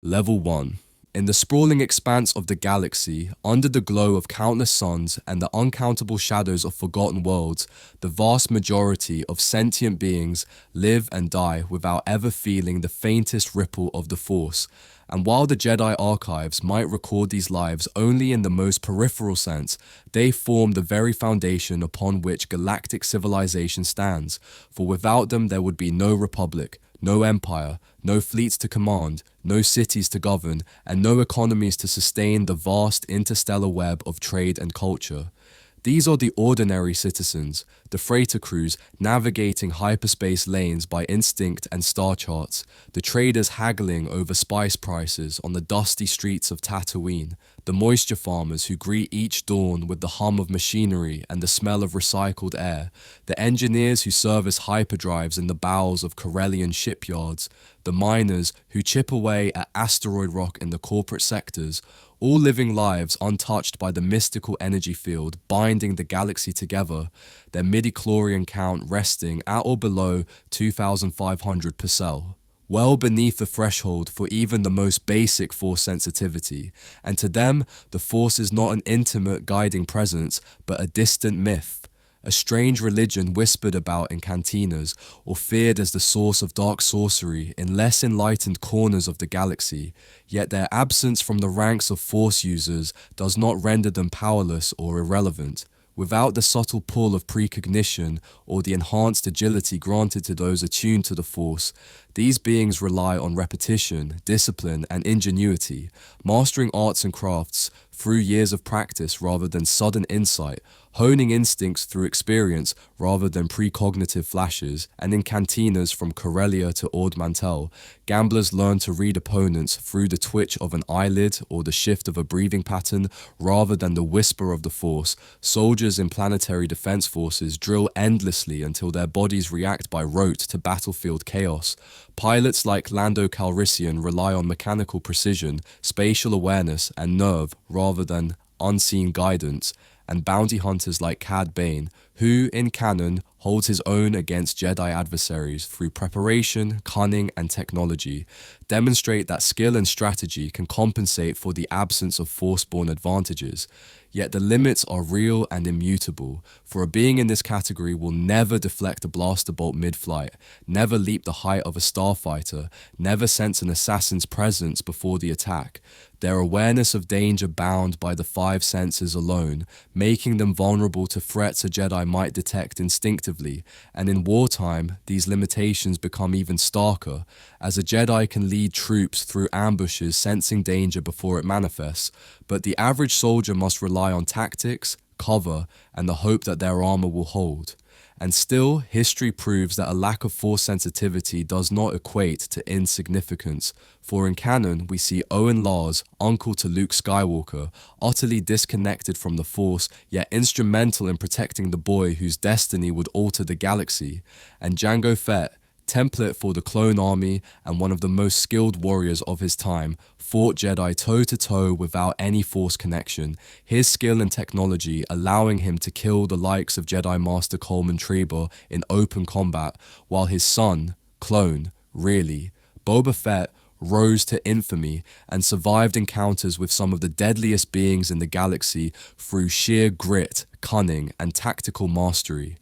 Level 1. In the sprawling expanse of the galaxy, under the glow of countless suns and the uncountable shadows of forgotten worlds, the vast majority of sentient beings live and die without ever feeling the faintest ripple of the Force. And while the Jedi archives might record these lives only in the most peripheral sense, they form the very foundation upon which galactic civilization stands, for without them there would be no republic, no empire, no fleets to command, no cities to govern, and no economies to sustain the vast interstellar web of trade and culture. These are the ordinary citizens, the freighter crews navigating hyperspace lanes by instinct and star charts, the traders haggling over spice prices on the dusty streets of Tatooine, the moisture farmers who greet each dawn with the hum of machinery and the smell of recycled air, the engineers who service hyperdrives in the bowels of Corellian shipyards, the miners who chip away at asteroid rock in the corporate sectors, all living lives untouched by the mystical energy field binding the galaxy together, their midichlorian count resting at or below 2,500 per cell, well beneath the threshold for even the most basic Force sensitivity, and to them the Force is not an intimate guiding presence but a distant myth. A strange religion whispered about in cantinas, or feared as the source of dark sorcery in less enlightened corners of the galaxy, yet their absence from the ranks of Force users does not render them powerless or irrelevant. Without the subtle pull of precognition or the enhanced agility granted to those attuned to the Force, these beings rely on repetition, discipline, and ingenuity, mastering arts and crafts through years of practice rather than sudden insight, honing instincts through experience rather than precognitive flashes, and in cantinas from Corellia to Ord Mantell, gamblers learn to read opponents through the twitch of an eyelid or the shift of a breathing pattern rather than the whisper of the Force. Soldiers in planetary defense forces drill endlessly until their bodies react by rote to battlefield chaos. Pilots like Lando Calrissian rely on mechanical precision, spatial awareness, and nerve rather than unseen guidance, and bounty hunters like Cad Bane, who, in canon, holds his own against Jedi adversaries through preparation, cunning, and technology, demonstrate that skill and strategy can compensate for the absence of Force-born advantages. Yet the limits are real and immutable, for a being in this category will never deflect a blaster bolt mid-flight, never leap the height of a starfighter, never sense an assassin's presence before the attack. Their awareness of danger bound by the five senses alone, making them vulnerable to threats a Jedi might detect instinctively, and in wartime, these limitations become even starker, as a Jedi can lead troops through ambushes sensing danger before it manifests, but the average soldier must rely on tactics, cover, and the hope that their armor will hold. And still, history proves that a lack of Force sensitivity does not equate to insignificance, for in canon we see Owen Lars, uncle to Luke Skywalker, utterly disconnected from the Force, yet instrumental in protecting the boy whose destiny would alter the galaxy, and Jango Fett, template for the clone army and one of the most skilled warriors of his time, fought Jedi toe-to-toe without any Force connection, his skill and technology allowing him to kill the likes of Jedi Master Coleman Treba in open combat, while his son, clone, really, Boba Fett, rose to infamy and survived encounters with some of the deadliest beings in the galaxy through sheer grit, cunning, and tactical mastery.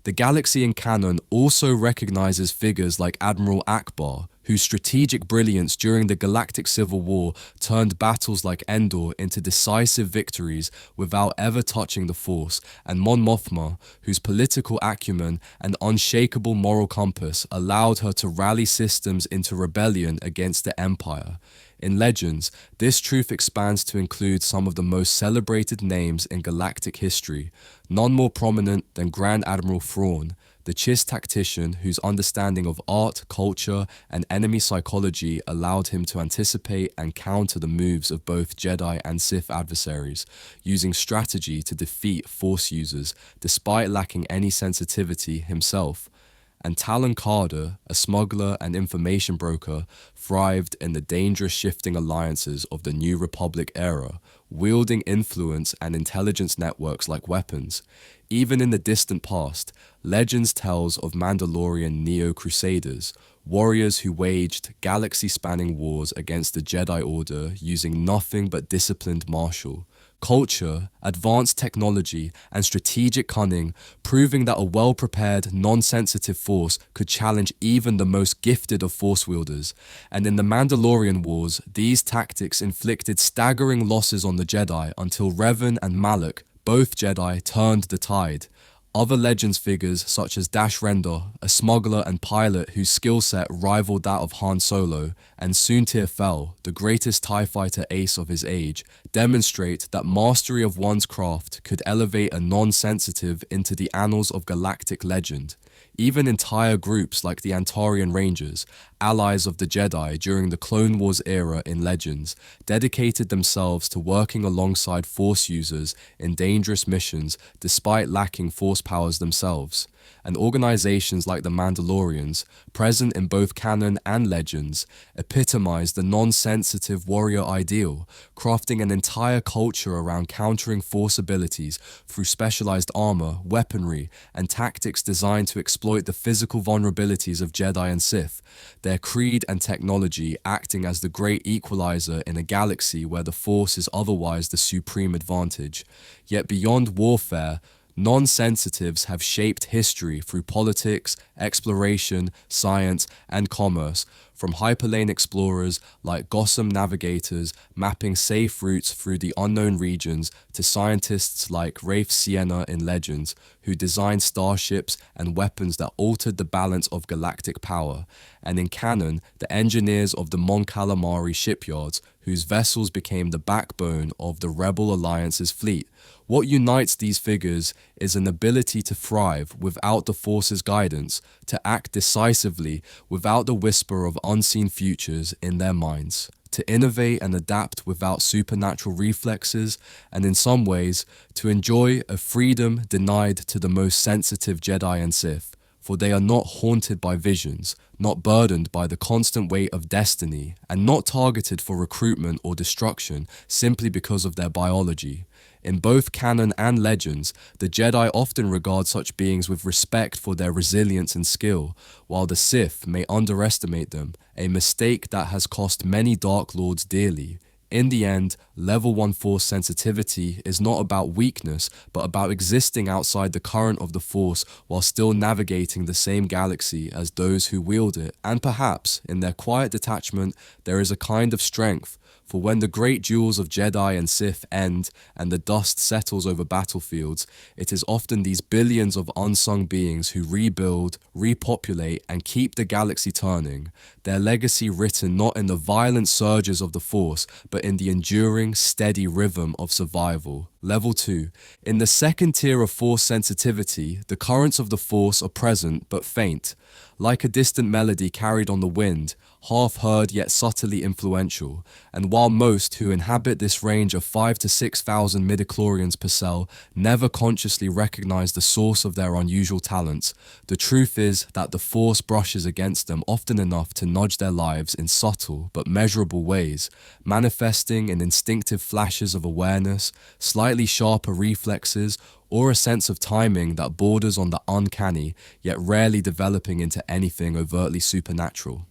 The galaxy in canon also recognizes figures like Admiral Akbar, whose strategic brilliance during the Galactic Civil War turned battles like Endor into decisive victories without ever touching the Force, and Mon Mothma, whose political acumen and unshakable moral compass allowed her to rally systems into rebellion against the Empire. In Legends, this truth expands to include some of the most celebrated names in galactic history, none more prominent than Grand Admiral Thrawn, the Chiss tactician whose understanding of art, culture, and enemy psychology allowed him to anticipate and counter the moves of both Jedi and Sith adversaries, using strategy to defeat Force users despite lacking any sensitivity himself. and Talon Carter, a smuggler and information broker, thrived in the dangerous shifting alliances of the New Republic era, wielding influence and intelligence networks like weapons. Even in the distant past, Legends tells of Mandalorian Neo-Crusaders, warriors who waged galaxy-spanning wars against the Jedi Order using nothing but disciplined martial culture, advanced technology, and strategic cunning, proving that a well-prepared, non-sensitive force could challenge even the most gifted of force wielders. And in the Mandalorian Wars, these tactics inflicted staggering losses on the Jedi until Revan and Malak, both Jedi, turned the tide. Other Legends figures such as Dash Rendar, a smuggler and pilot whose skill set rivaled that of Han Solo, and Soontir Fel, the greatest TIE fighter ace of his age, demonstrate that mastery of one's craft could elevate a non-sensitive into the annals of galactic legend. Even entire groups like the Antarian Rangers, allies of the Jedi during the Clone Wars era in Legends, dedicated themselves to working alongside Force users in dangerous missions despite lacking Force powers themselves. And organizations like the Mandalorians, present in both canon and legends, epitomize the non-sensitive warrior ideal, crafting an entire culture around countering Force abilities through specialized armor, weaponry, and tactics designed to exploit the physical vulnerabilities of Jedi and Sith, their creed and technology acting as the great equalizer in a galaxy where the Force is otherwise the supreme advantage. Yet beyond warfare, non-sensitives have shaped history through politics, exploration, science, and commerce, from hyperlane explorers like Gossam navigators mapping safe routes through the unknown regions to scientists like Rafe Sienna in Legends, who designed starships and weapons that altered the balance of galactic power, and in canon, the engineers of the Mon Calamari shipyards, whose vessels became the backbone of the Rebel Alliance's fleet. What unites these figures is an ability to thrive without the Force's guidance, to act decisively without the whisper of unseen futures in their minds, to innovate and adapt without supernatural reflexes, and in some ways, to enjoy a freedom denied to the most sensitive Jedi and Sith, for they are not haunted by visions, not burdened by the constant weight of destiny, and not targeted for recruitment or destruction simply because of their biology. In both canon and legends, the Jedi often regard such beings with respect for their resilience and skill, while the Sith may underestimate them, a mistake that has cost many Dark Lords dearly. In the end, level 1 Force sensitivity is not about weakness, but about existing outside the current of the Force while still navigating the same galaxy as those who wield it. And perhaps, in their quiet detachment, there is a kind of strength. For when the great duels of Jedi and Sith end and the dust settles over battlefields, it is often these billions of unsung beings who rebuild, repopulate, and keep the galaxy turning, their legacy written not in the violent surges of the Force, but in the enduring, steady rhythm of survival. Level 2. In the second tier of Force sensitivity, the currents of the Force are present but faint, like a distant melody carried on the wind, half heard yet subtly influential, and while most who inhabit this range of 5,000 to 6,000 midichlorians per cell never consciously recognize the source of their unusual talents, the truth is that the Force brushes against them often enough to nudge their lives in subtle but measurable ways, manifesting in instinctive flashes of awareness, slightly sharper reflexes, or a sense of timing that borders on the uncanny, yet rarely developing into anything overtly supernatural.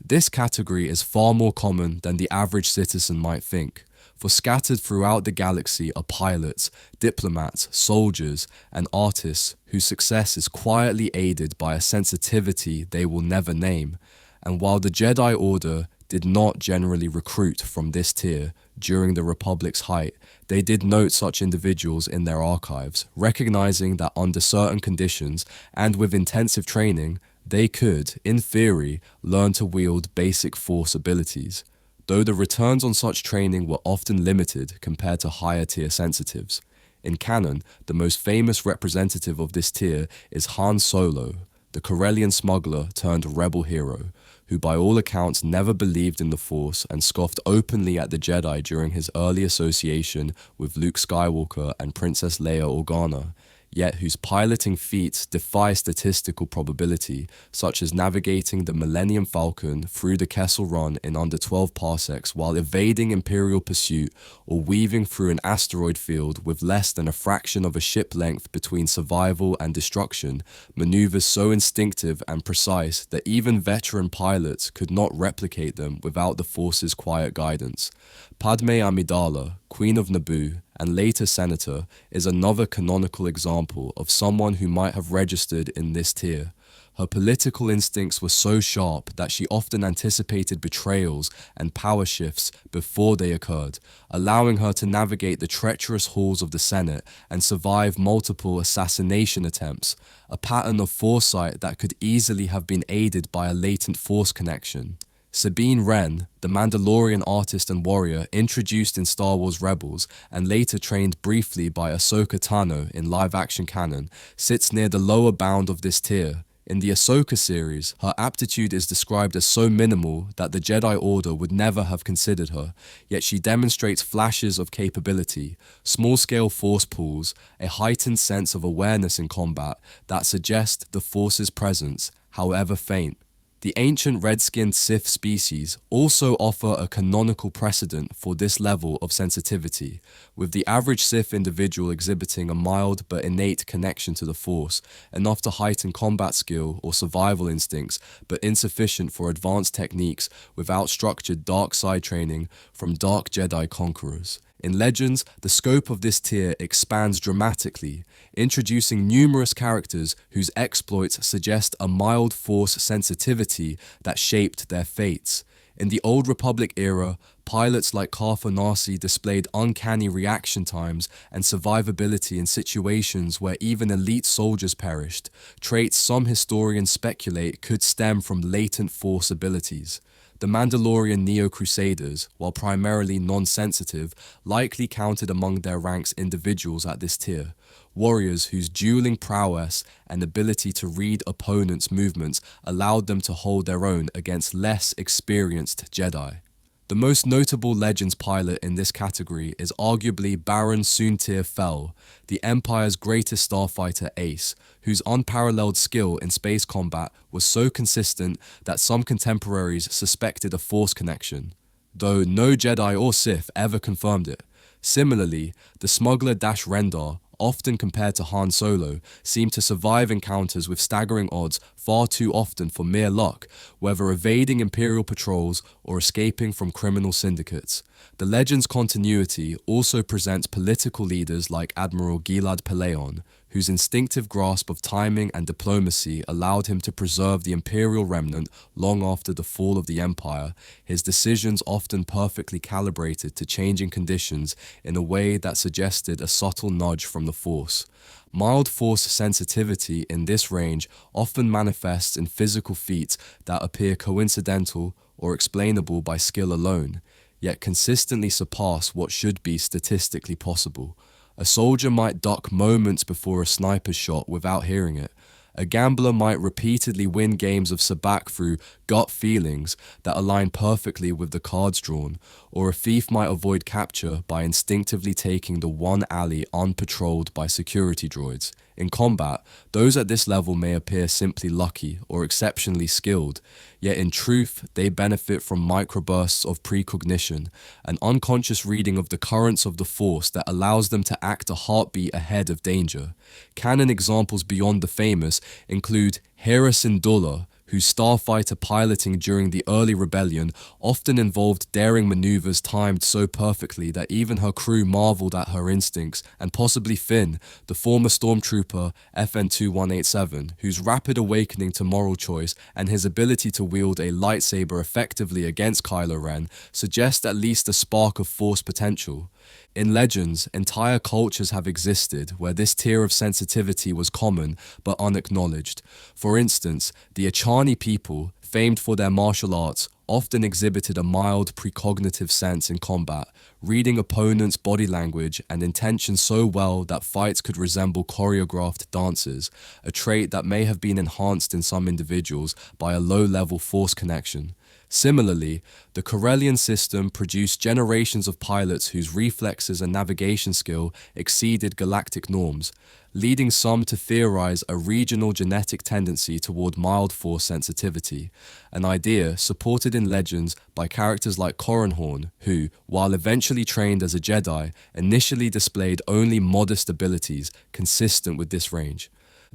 This category is far more common than the average citizen might think, for scattered throughout the galaxy are pilots, diplomats, soldiers, and artists whose success is quietly aided by a sensitivity they will never name. And while the Jedi Order did not generally recruit from this tier during the Republic's height, they did note such individuals in their archives, recognizing that under certain conditions and with intensive training, they could, in theory, learn to wield basic Force abilities, though the returns on such training were often limited compared to higher tier sensitives. In canon, the most famous representative of this tier is Han Solo, the Corellian smuggler turned rebel hero, who by all accounts never believed in the Force and scoffed openly at the Jedi during his early association with Luke Skywalker and Princess Leia Organa. yet whose piloting feats defy statistical probability, such as navigating the Millennium Falcon through the Kessel Run in under 12 parsecs while evading Imperial pursuit, or weaving through an asteroid field with less than a fraction of a ship length between survival and destruction, maneuvers so instinctive and precise that even veteran pilots could not replicate them without the Force's quiet guidance. Padme Amidala, Queen of Naboo, and later Senator, is another canonical example of someone who might have registered in this tier. Her political instincts were so sharp that she often anticipated betrayals and power shifts before they occurred, allowing her to navigate the treacherous halls of the Senate and survive multiple assassination attempts, a pattern of foresight that could easily have been aided by a latent Force connection. Sabine Wren, the Mandalorian artist and warrior introduced in Star Wars Rebels and later trained briefly by Ahsoka Tano in live-action canon, sits near the lower bound of this tier. In the Ahsoka series, her aptitude is described as so minimal that the Jedi Order would never have considered her, yet she demonstrates flashes of capability, small-scale force pulls, a heightened sense of awareness in combat that suggest the Force's presence, however faint. The ancient red-skinned Sith species also offer a canonical precedent for this level of sensitivity, with the average Sith individual exhibiting a mild but innate connection to the Force, enough to heighten combat skill or survival instincts, but insufficient for advanced techniques without structured dark side training from dark Jedi conquerors. In Legends, the scope of this tier expands dramatically, introducing numerous characters whose exploits suggest a mild Force sensitivity that shaped their fates. In the Old Republic era, pilots like Cartha Nasi displayed uncanny reaction times and survivability in situations where even elite soldiers perished, traits some historians speculate could stem from latent Force abilities. The Mandalorian Neo-Crusaders, while primarily non-sensitive, likely counted among their ranks individuals at this tier, warriors whose dueling prowess and ability to read opponents' movements allowed them to hold their own against less experienced Jedi. The most notable Legends pilot in this category is arguably Baron Soontir Fel, the Empire's greatest starfighter ace, whose unparalleled skill in space combat was so consistent that some contemporaries suspected a Force connection, though no Jedi or Sith ever confirmed it. Similarly, the smuggler Dash Rendar, often compared to Han Solo, seemed to survive encounters with staggering odds far too often for mere luck, whether evading Imperial patrols or escaping from criminal syndicates. The Legends continuity also presents political leaders like Admiral Gilad Pellaeon, whose instinctive grasp of timing and diplomacy allowed him to preserve the Imperial remnant long after the fall of the Empire, his decisions often perfectly calibrated to changing conditions in a way that suggested a subtle nudge from the Force. Mild Force sensitivity in this range often manifests in physical feats that appear coincidental or explainable by skill alone, yet consistently surpass what should be statistically possible. A soldier might duck moments before a sniper's shot without hearing it. A gambler might repeatedly win games of sabacc through gut feelings that align perfectly with the cards drawn, or a thief might avoid capture by instinctively taking the one alley unpatrolled by security droids. In combat, those at this level may appear simply lucky or exceptionally skilled, yet in truth, they benefit from microbursts of precognition, an unconscious reading of the currents of the Force that allows them to act a heartbeat ahead of danger. Canon examples beyond the famous include Hera Syndulla, whose starfighter piloting during the early rebellion often involved daring maneuvers timed so perfectly that even her crew marveled at her instincts, and possibly Finn, the former stormtrooper FN-2187, whose rapid awakening to moral choice and his ability to wield a lightsaber effectively against Kylo Ren suggest at least a spark of Force potential. In Legends, entire cultures have existed where this tier of sensitivity was common but unacknowledged. For instance, the Achani people, famed for their martial arts, often exhibited a mild precognitive sense in combat, reading opponents' body language and intention so well that fights could resemble choreographed dances, a trait that may have been enhanced in some individuals by a low-level Force connection. Similarly, the Corellian system produced generations of pilots whose reflexes and navigation skill exceeded galactic norms, leading some to theorize a regional genetic tendency toward mild force sensitivity, an idea supported in legends by characters like Corran, who, while eventually trained as a Jedi, initially displayed only modest abilities consistent with this range.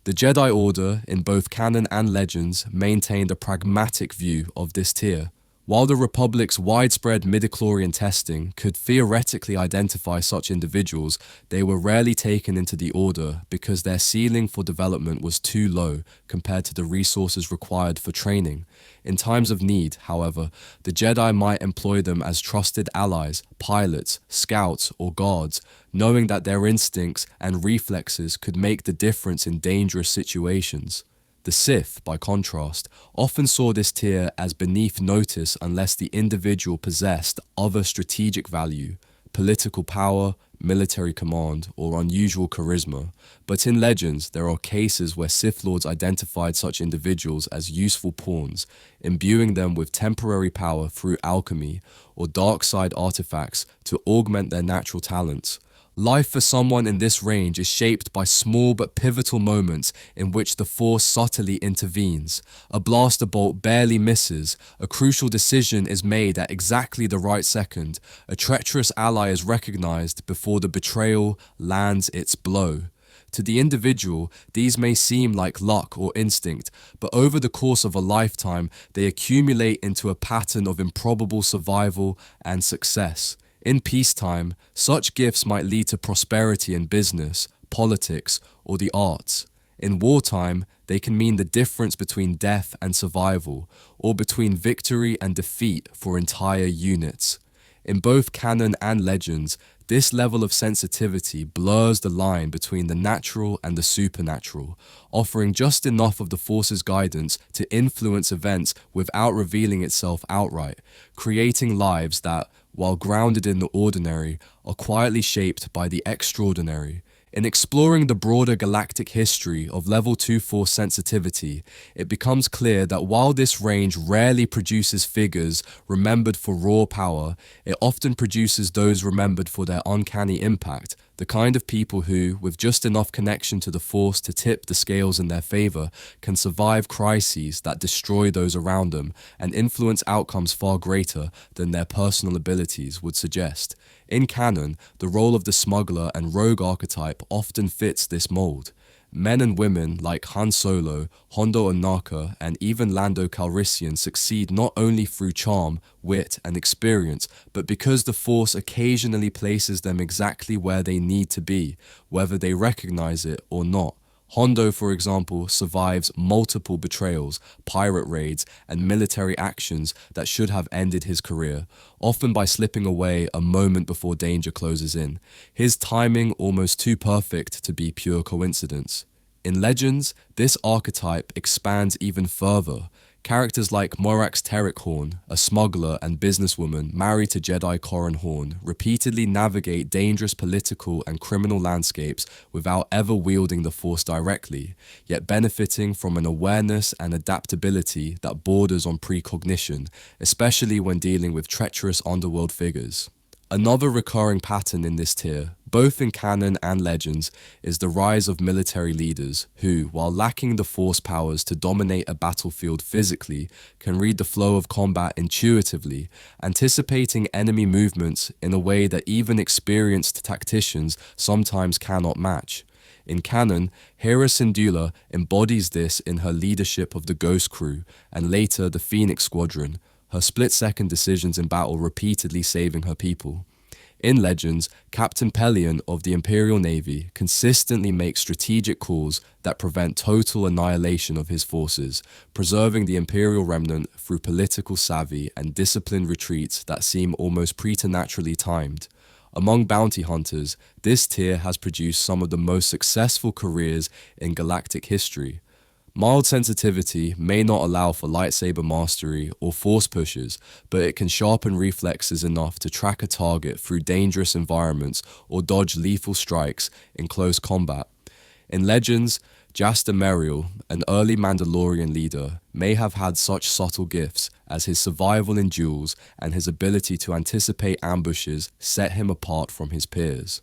The Jedi Order, in both canon and legends, maintained a pragmatic view of this tier. While the Republic's widespread midichlorian testing could theoretically identify such individuals, they were rarely taken into the Order because their ceiling for development was too low compared to the resources required for training. In times of need, however, the Jedi might employ them as trusted allies, pilots, scouts, or guards, knowing that their instincts and reflexes could make the difference in dangerous situations. The Sith, by contrast, often saw this tier as beneath notice unless the individual possessed other strategic value, political power, military command, or unusual charisma. But in legends, there are cases where Sith Lords identified such individuals as useful pawns, imbuing them with temporary power through alchemy or dark side artifacts to augment their natural talents. Life for someone in this range is shaped by small but pivotal moments in which the Force subtly intervenes. A blaster bolt barely misses, a crucial decision is made at exactly the right second, a treacherous ally is recognized before the betrayal lands its blow. To the individual, these may seem like luck or instinct, but over the course of a lifetime, they accumulate into a pattern of improbable survival and success. In peacetime, such gifts might lead to prosperity in business, politics, or the arts. In wartime, they can mean the difference between death and survival, or between victory and defeat for entire units. In both canon and legends, this level of sensitivity blurs the line between the natural and the supernatural, offering just enough of the Force's guidance to influence events without revealing itself outright, creating lives that, while grounded in the ordinary, are quietly shaped by the extraordinary. In exploring the broader galactic history of Level 2 Force sensitivity, it becomes clear that while this range rarely produces figures remembered for raw power, it often produces those remembered for their uncanny impact, the kind of people who, with just enough connection to the Force to tip the scales in their favor, can survive crises that destroy those around them and influence outcomes far greater than their personal abilities would suggest. In canon, the role of the smuggler and rogue archetype often fits this mold. Men and women like Han Solo, Hondo Ohnaka, and even Lando Calrissian succeed not only through charm, wit, and experience, but because the Force occasionally places them exactly where they need to be, whether they recognize it or not. Hondo, for example, survives multiple betrayals, pirate raids, and military actions that should have ended his career, often by slipping away a moment before danger closes in, his timing almost too perfect to be pure coincidence. In Legends, this archetype expands even further. Characters like Morax Terrikhorn, a smuggler and businesswoman married to Jedi Corran, repeatedly navigate dangerous political and criminal landscapes without ever wielding the Force directly, yet benefiting from an awareness and adaptability that borders on precognition, especially when dealing with treacherous underworld figures. Another recurring pattern in this tier, both in canon and legends, is the rise of military leaders who, while lacking the Force powers to dominate a battlefield physically, can read the flow of combat intuitively, anticipating enemy movements in a way that even experienced tacticians sometimes cannot match. In canon, Hera Syndulla embodies this in her leadership of the Ghost Crew and later the Phoenix Squadron, her split-second decisions in battle repeatedly saving her people. In Legends, Captain Pelion of the Imperial Navy consistently makes strategic calls that prevent total annihilation of his forces, preserving the Imperial remnant through political savvy and disciplined retreats that seem almost preternaturally timed. Among bounty hunters, this tier has produced some of the most successful careers in galactic history. Mild sensitivity may not allow for lightsaber mastery or force pushes, but it can sharpen reflexes enough to track a target through dangerous environments or dodge lethal strikes in close combat. In Legends, Jaster Merrill, an early Mandalorian leader, may have had such subtle gifts, as his survival in duels and his ability to anticipate ambushes set him apart from his peers.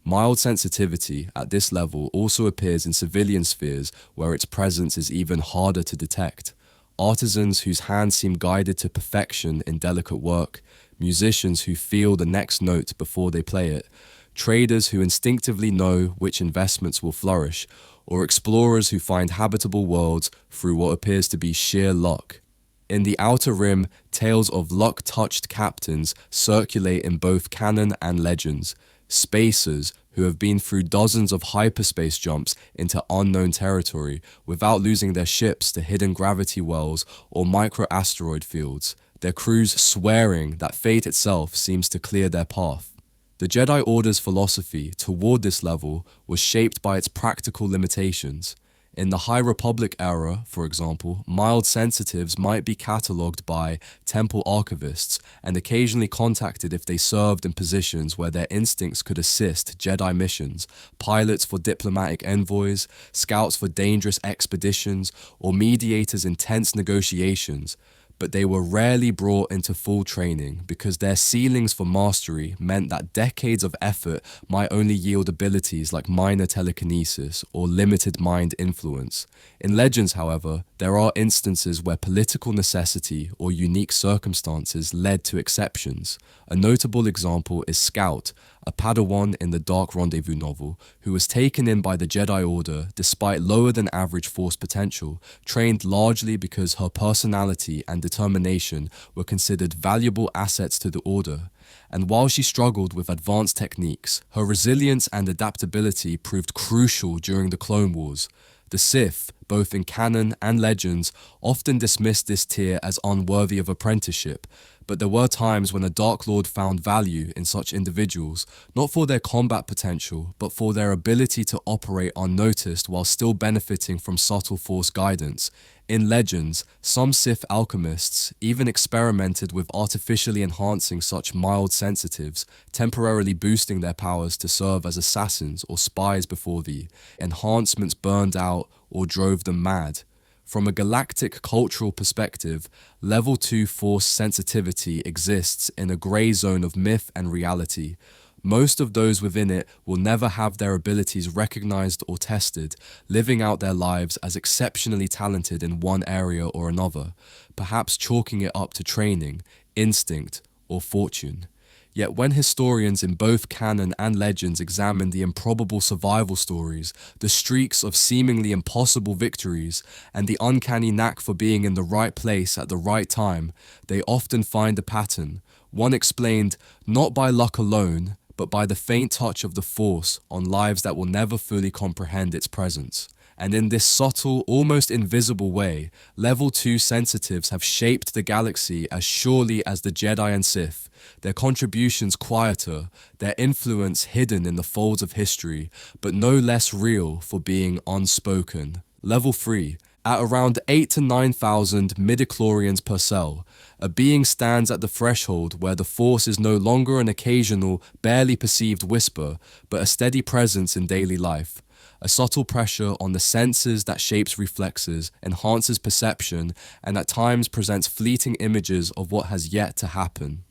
Mild sensitivity at this level also appears in civilian spheres where its presence is even harder to detect. Artisans whose hands seem guided to perfection in delicate work, musicians who feel the next note before they play it, traders who instinctively know which investments will flourish, or explorers who find habitable worlds through what appears to be sheer luck. In the Outer Rim, tales of luck-touched captains circulate in both canon and legends. Spacers who have been through dozens of hyperspace jumps into unknown territory without losing their ships to hidden gravity wells or micro-asteroid fields, their crews swearing that fate itself seems to clear their path. The Jedi Order's philosophy toward this level was shaped by its practical limitations. In the High Republic era, for example, mild sensitives might be catalogued by temple archivists and occasionally contacted if they served in positions where their instincts could assist Jedi missions, pilots for diplomatic envoys, scouts for dangerous expeditions, or mediators in tense negotiations. But they were rarely brought into full training because their ceilings for mastery meant that decades of effort might only yield abilities like minor telekinesis or limited mind influence. In Legends, however, there are instances where political necessity or unique circumstances led to exceptions. A notable example is Scout, a Padawan in the Dark Rendezvous novel, who was taken in by the Jedi Order despite lower than average Force potential, trained largely because her personality and determination were considered valuable assets to the Order. And while she struggled with advanced techniques, her resilience and adaptability proved crucial during the Clone Wars. The Sith, both in canon and legends, often dismissed this tier as unworthy of apprenticeship, but there were times when a Dark Lord found value in such individuals, not for their combat potential, but for their ability to operate unnoticed while still benefiting from subtle Force guidance. In Legends, some Sith alchemists even experimented with artificially enhancing such mild sensitives, temporarily boosting their powers to serve as assassins or spies before the enhancements burned out or drove them mad. From a galactic cultural perspective, Level 2 Force sensitivity exists in a grey zone of myth and reality. Most of those within it will never have their abilities recognized or tested, living out their lives as exceptionally talented in one area or another, perhaps chalking it up to training, instinct, or fortune. Yet when historians in both canon and legends examine the improbable survival stories, the streaks of seemingly impossible victories, and the uncanny knack for being in the right place at the right time, they often find a pattern, one explained not by luck alone, but by the faint touch of the Force on lives that will never fully comprehend its presence. And in this subtle, almost invisible way, Level 2 sensitives have shaped the galaxy as surely as the Jedi and Sith, their contributions quieter, their influence hidden in the folds of history, but no less real for being unspoken. Level 3. At around 8 to 9,000 midichlorians per cell, a being stands at the threshold where the Force is no longer an occasional, barely perceived whisper, but a steady presence in daily life. A subtle pressure on the senses that shapes reflexes, enhances perception, and at times presents fleeting images of what has yet to happen.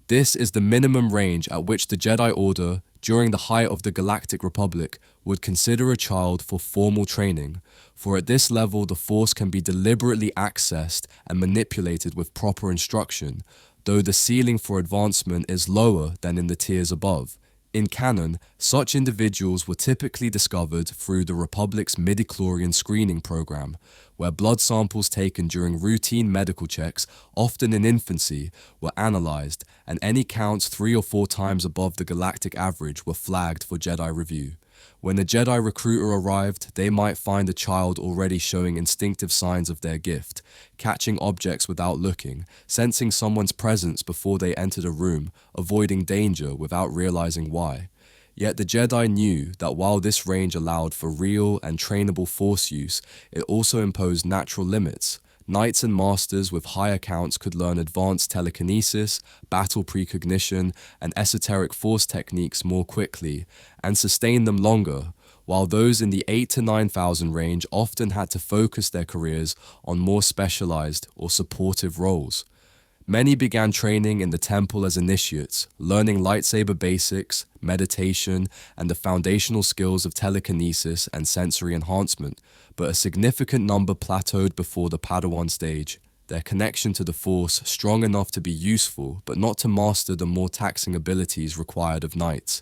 This is the minimum range at which the Jedi Order, during the height of the Galactic Republic, would consider a child for formal training, for at this level the Force can be deliberately accessed and manipulated with proper instruction, though the ceiling for advancement is lower than in the tiers above. In canon, such individuals were typically discovered through the Republic's midichlorian screening program, where blood samples taken during routine medical checks, often in infancy, were analyzed, and any counts 3 or 4 times above the galactic average were flagged for Jedi review. When a Jedi recruiter arrived, they might find a child already showing instinctive signs of their gift, catching objects without looking, sensing someone's presence before they entered a room, avoiding danger without realizing why. Yet the Jedi knew that while this range allowed for real and trainable Force use, it also imposed natural limits. Knights and masters with higher counts could learn advanced telekinesis, battle precognition, and esoteric Force techniques more quickly, and sustain them longer, while those in the 8 to 9,000 range often had to focus their careers on more specialized or supportive roles. Many began training in the temple as initiates, learning lightsaber basics, meditation, and the foundational skills of telekinesis and sensory enhancement, but a significant number plateaued before the Padawan stage, their connection to the Force strong enough to be useful but not to master the more taxing abilities required of knights.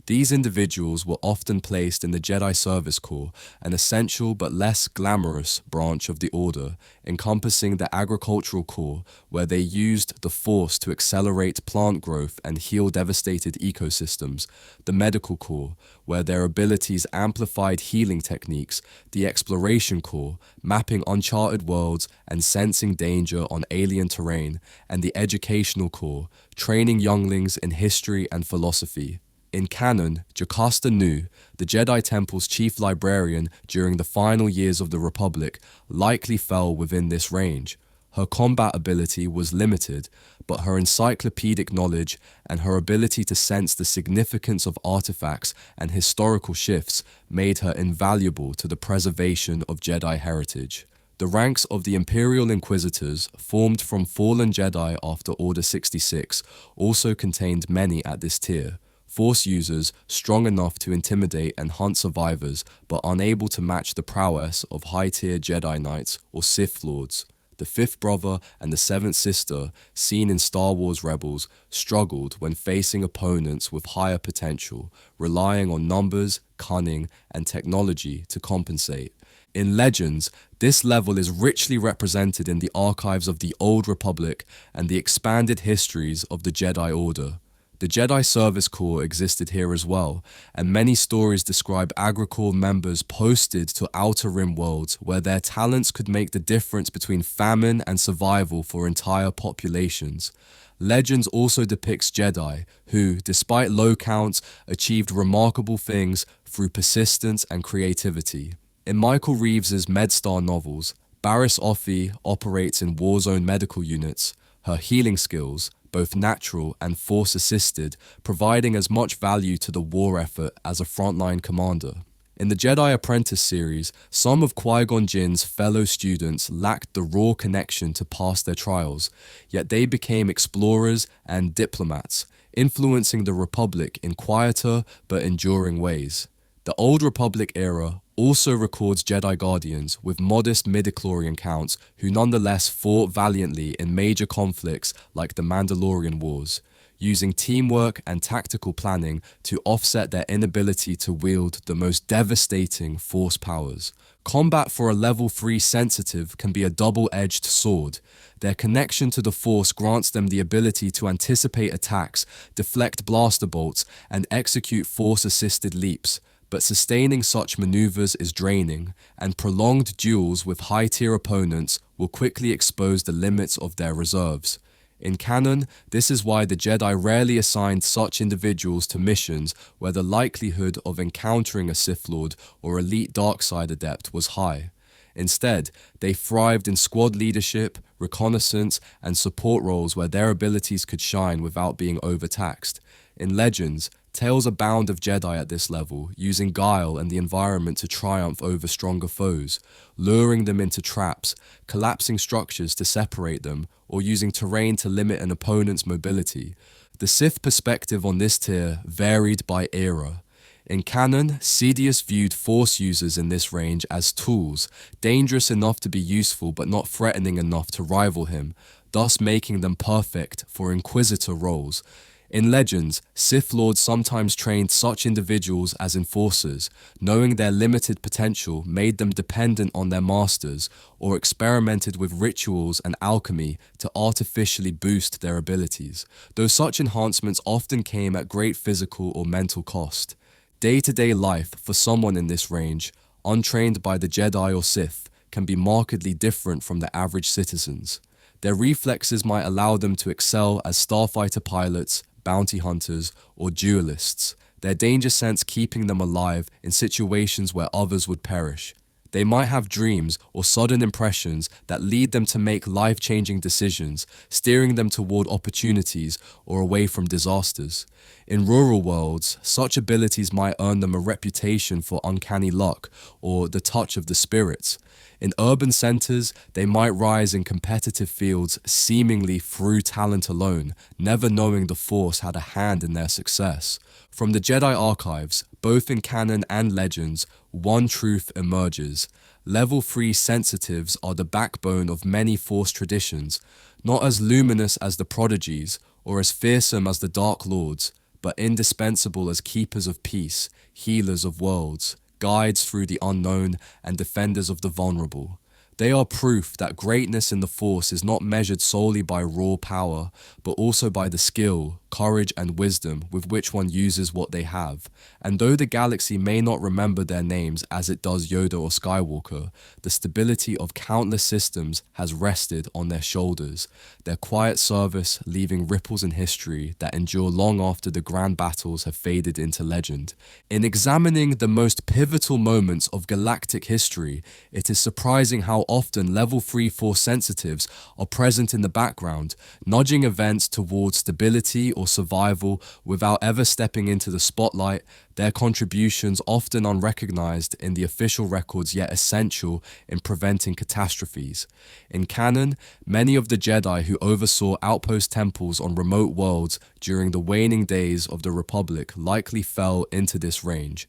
These individuals were often placed in the Jedi Service Corps, an essential but less glamorous branch of the Order, encompassing the Agricultural Corps, where they used the Force to accelerate plant growth and heal devastated ecosystems, the Medical Corps, where their abilities amplified healing techniques, the Exploration Corps, mapping uncharted worlds and sensing danger on alien terrain, and the Educational Corps, training younglings in history and philosophy. In canon, Jocasta Nu, the Jedi Temple's chief librarian during the final years of the Republic, likely fell within this range. Her combat ability was limited, but her encyclopedic knowledge and her ability to sense the significance of artifacts and historical shifts made her invaluable to the preservation of Jedi heritage. The ranks of the Imperial Inquisitors, formed from fallen Jedi after Order 66, also contained many at this tier. Force users strong enough to intimidate and hunt survivors, but unable to match the prowess of high-tier Jedi Knights or Sith Lords. The fifth brother and the seventh sister, seen in Star Wars Rebels, struggled when facing opponents with higher potential, relying on numbers, cunning, and technology to compensate. In Legends, this level is richly represented in the archives of the Old Republic and the expanded histories of the Jedi Order. The Jedi Service Corps existed here as well, and many stories describe Agricorps members posted to Outer Rim worlds where their talents could make the difference between famine and survival for entire populations. Legends also depicts Jedi who, despite low counts, achieved remarkable things through persistence and creativity. In Michael Reeves's MedStar novels, Barriss Offee operates in Warzone medical units. Her healing skills, both natural and force-assisted, providing as much value to the war effort as a frontline commander. In the Jedi Apprentice series, some of Qui-Gon Jinn's fellow students lacked the raw connection to pass their trials, yet they became explorers and diplomats, influencing the Republic in quieter but enduring ways. The Old Republic era also records Jedi Guardians with modest midichlorian counts who nonetheless fought valiantly in major conflicts like the Mandalorian Wars, using teamwork and tactical planning to offset their inability to wield the most devastating Force powers. Combat for a level 3 sensitive can be a double-edged sword. Their connection to the Force grants them the ability to anticipate attacks, deflect blaster bolts, and execute Force-assisted leaps. But sustaining such maneuvers is draining, and prolonged duels with high-tier opponents will quickly expose the limits of their reserves. In canon, this is why the Jedi rarely assigned such individuals to missions where the likelihood of encountering a Sith Lord or elite darkside adept was high. Instead, they thrived in squad leadership, reconnaissance, and support roles where their abilities could shine without being overtaxed. In Legends, tales abound of Jedi at this level, using guile and the environment to triumph over stronger foes, luring them into traps, collapsing structures to separate them, or using terrain to limit an opponent's mobility. The Sith perspective on this tier varied by era. In canon, Sidious viewed Force users in this range as tools, dangerous enough to be useful but not threatening enough to rival him, thus making them perfect for Inquisitor roles. In Legends, Sith Lords sometimes trained such individuals as enforcers, knowing their limited potential made them dependent on their masters, or experimented with rituals and alchemy to artificially boost their abilities, though such enhancements often came at great physical or mental cost. Day-to-day life for someone in this range, untrained by the Jedi or Sith, can be markedly different from the average citizens. Their reflexes might allow them to excel as starfighter pilots, bounty hunters, or duelists, their danger sense keeping them alive in situations where others would perish. They might have dreams or sudden impressions that lead them to make life-changing decisions, steering them toward opportunities or away from disasters. In rural worlds, such abilities might earn them a reputation for uncanny luck or the touch of the spirits. In urban centers, they might rise in competitive fields seemingly through talent alone, never knowing the Force had a hand in their success. From the Jedi archives, both in canon and legends, one truth emerges. Level 3 sensitives are the backbone of many Force traditions, not as luminous as the prodigies or as fearsome as the Dark Lords, but indispensable as keepers of peace, healers of worlds, guides through the unknown, and defenders of the vulnerable. They are proof that greatness in the Force is not measured solely by raw power, but also by the skill, courage, and wisdom with which one uses what they have. And though the galaxy may not remember their names as it does Yoda or Skywalker, the stability of countless systems has rested on their shoulders, their quiet service leaving ripples in history that endure long after the grand battles have faded into legend. In examining the most pivotal moments of galactic history, it is surprising how often level 3 Force sensitives are present in the background, nudging events towards stability or survival without ever stepping into the spotlight, their contributions often unrecognized in the official records yet essential in preventing catastrophes. In canon, many of the Jedi who oversaw outpost temples on remote worlds during the waning days of the Republic likely fell into this range.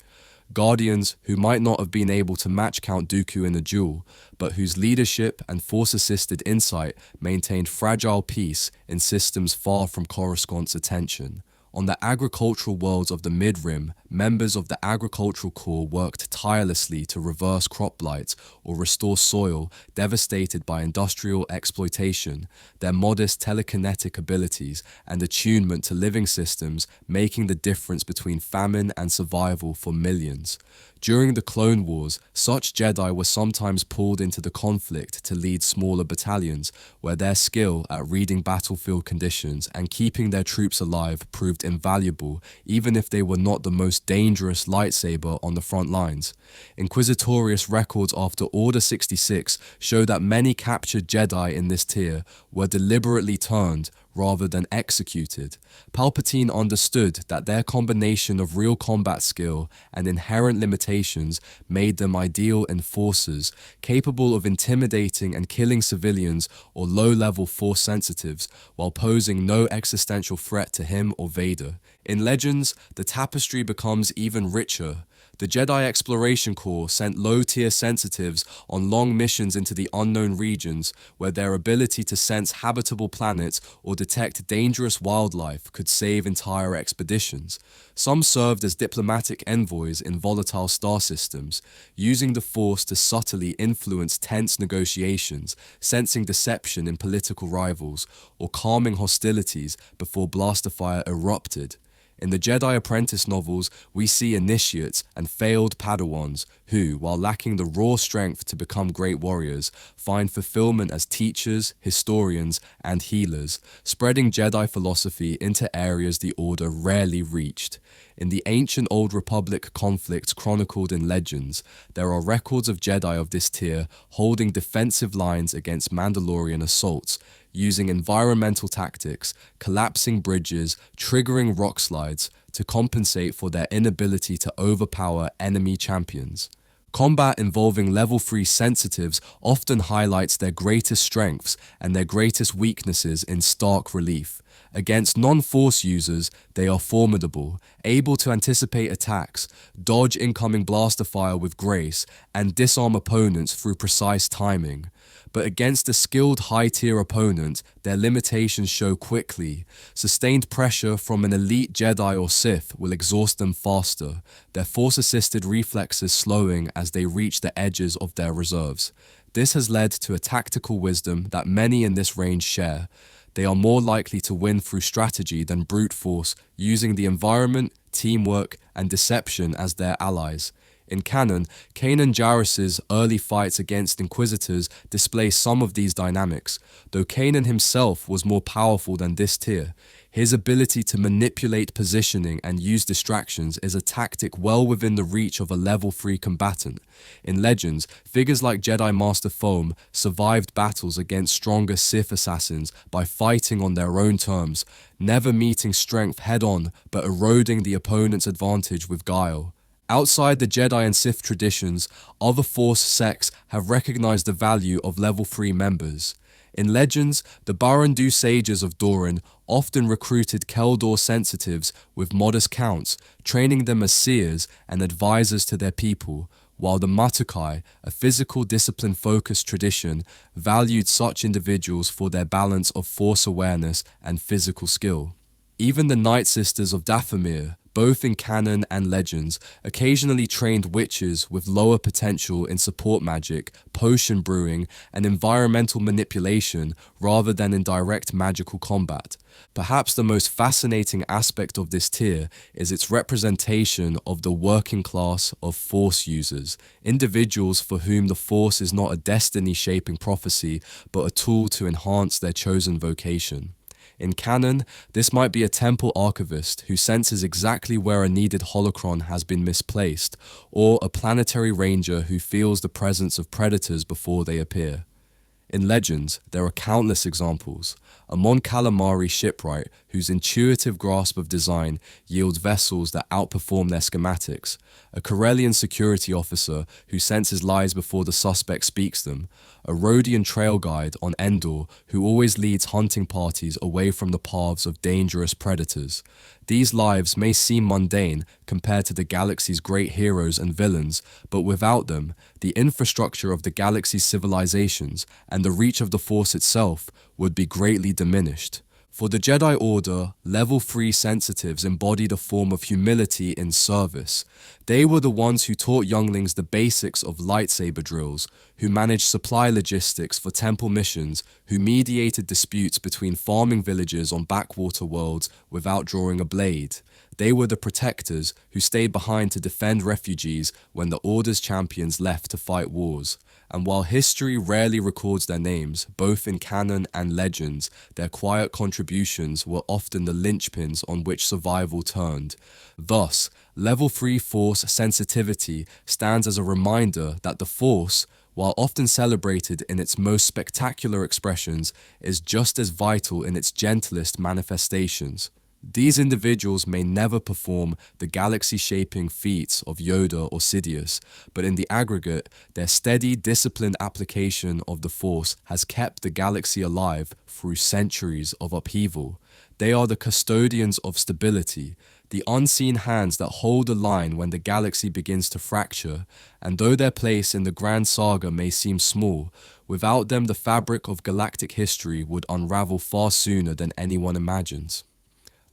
Guardians who might not have been able to match Count Dooku in a duel, but whose leadership and Force-assisted insight maintained fragile peace in systems far from Coruscant's attention. On the agricultural worlds of the Mid-Rim, members of the Agricultural Corps worked tirelessly to reverse crop blight or restore soil devastated by industrial exploitation, their modest telekinetic abilities and attunement to living systems making the difference between famine and survival for millions. During the Clone Wars, such Jedi were sometimes pulled into the conflict to lead smaller battalions, where their skill at reading battlefield conditions and keeping their troops alive proved invaluable, even if they were not the most dangerous lightsaber on the front lines. Inquisitorious records after Order 66 show that many captured Jedi in this tier were deliberately turned rather than executed. Palpatine understood that their combination of real combat skill and inherent limitations made them ideal enforcers, capable of intimidating and killing civilians or low-level Force sensitives while posing no existential threat to him or Vader. In Legends, the tapestry becomes even richer. The Jedi Exploration Corps sent low-tier sensitives on long missions into the unknown regions where their ability to sense habitable planets or detect dangerous wildlife could save entire expeditions. Some served as diplomatic envoys in volatile star systems, using the Force to subtly influence tense negotiations, sensing deception in political rivals, or calming hostilities before blaster fire erupted. In the Jedi Apprentice novels, we see initiates and failed Padawans who, while lacking the raw strength to become great warriors, find fulfillment as teachers, historians, and healers, spreading Jedi philosophy into areas the Order rarely reached. In the ancient Old Republic conflicts chronicled in Legends, there are records of Jedi of this tier holding defensive lines against Mandalorian assaults, using environmental tactics, collapsing bridges, triggering rock slides to compensate for their inability to overpower enemy champions. Combat involving level 3 sensitives often highlights their greatest strengths and their greatest weaknesses in stark relief. Against non-Force users, they are formidable, able to anticipate attacks, dodge incoming blaster fire with grace, and disarm opponents through precise timing. But against a skilled high-tier opponent, their limitations show quickly. Sustained pressure from an elite Jedi or Sith will exhaust them faster, their Force-assisted reflexes slowing as they reach the edges of their reserves. This has led to a tactical wisdom that many in this range share. They are more likely to win through strategy than brute force, using the environment, teamwork, and deception as their allies. In canon, Kanan Jarrus's early fights against Inquisitors display some of these dynamics, though Kanan himself was more powerful than this tier. His ability to manipulate positioning and use distractions is a tactic well within the reach of a level 3 combatant. In Legends, figures like Jedi Master Foam survived battles against stronger Sith assassins by fighting on their own terms, never meeting strength head-on but eroding the opponent's advantage with guile. Outside the Jedi and Sith traditions, other Force sects have recognized the value of level 3 members. In Legends, the Barandu sages of Doran often recruited Keldor sensitives with modest counts, training them as seers and advisors to their people, while the Matukai, a physical discipline-focused tradition, valued such individuals for their balance of force awareness and physical skill. Even the Night Sisters of Dathomir, both in canon and legends, occasionally trained witches with lower potential in support magic, potion brewing, and environmental manipulation rather than in direct magical combat. Perhaps the most fascinating aspect of this tier is its representation of the working class of Force users, individuals for whom the Force is not a destiny-shaping prophecy, but a tool to enhance their chosen vocation. In canon, this might be a temple archivist who senses exactly where a needed holocron has been misplaced, or a planetary ranger who feels the presence of predators before they appear. In Legends, there are countless examples. A Mon Calamari shipwright whose intuitive grasp of design yields vessels that outperform their schematics, a Corellian security officer who senses lies before the suspect speaks them, a Rhodian trail guide on Endor who always leads hunting parties away from the paths of dangerous predators. These lives may seem mundane compared to the galaxy's great heroes and villains, but without them, the infrastructure of the galaxy's civilizations and the reach of the Force itself would be greatly diminished. For the Jedi Order, level 3 sensitives embodied a form of humility in service. They were the ones who taught younglings the basics of lightsaber drills, who managed supply logistics for temple missions, who mediated disputes between farming villages on backwater worlds without drawing a blade. They were the protectors who stayed behind to defend refugees when the Order's champions left to fight wars. And while history rarely records their names, both in canon and legends, their quiet contributions were often the linchpins on which survival turned. Thus, level 3 Force sensitivity stands as a reminder that the Force, while often celebrated in its most spectacular expressions, is just as vital in its gentlest manifestations. These individuals may never perform the galaxy-shaping feats of Yoda or Sidious, but in the aggregate, their steady, disciplined application of the Force has kept the galaxy alive through centuries of upheaval. They are the custodians of stability, the unseen hands that hold the line when the galaxy begins to fracture, and though their place in the grand saga may seem small, without them the fabric of galactic history would unravel far sooner than anyone imagines.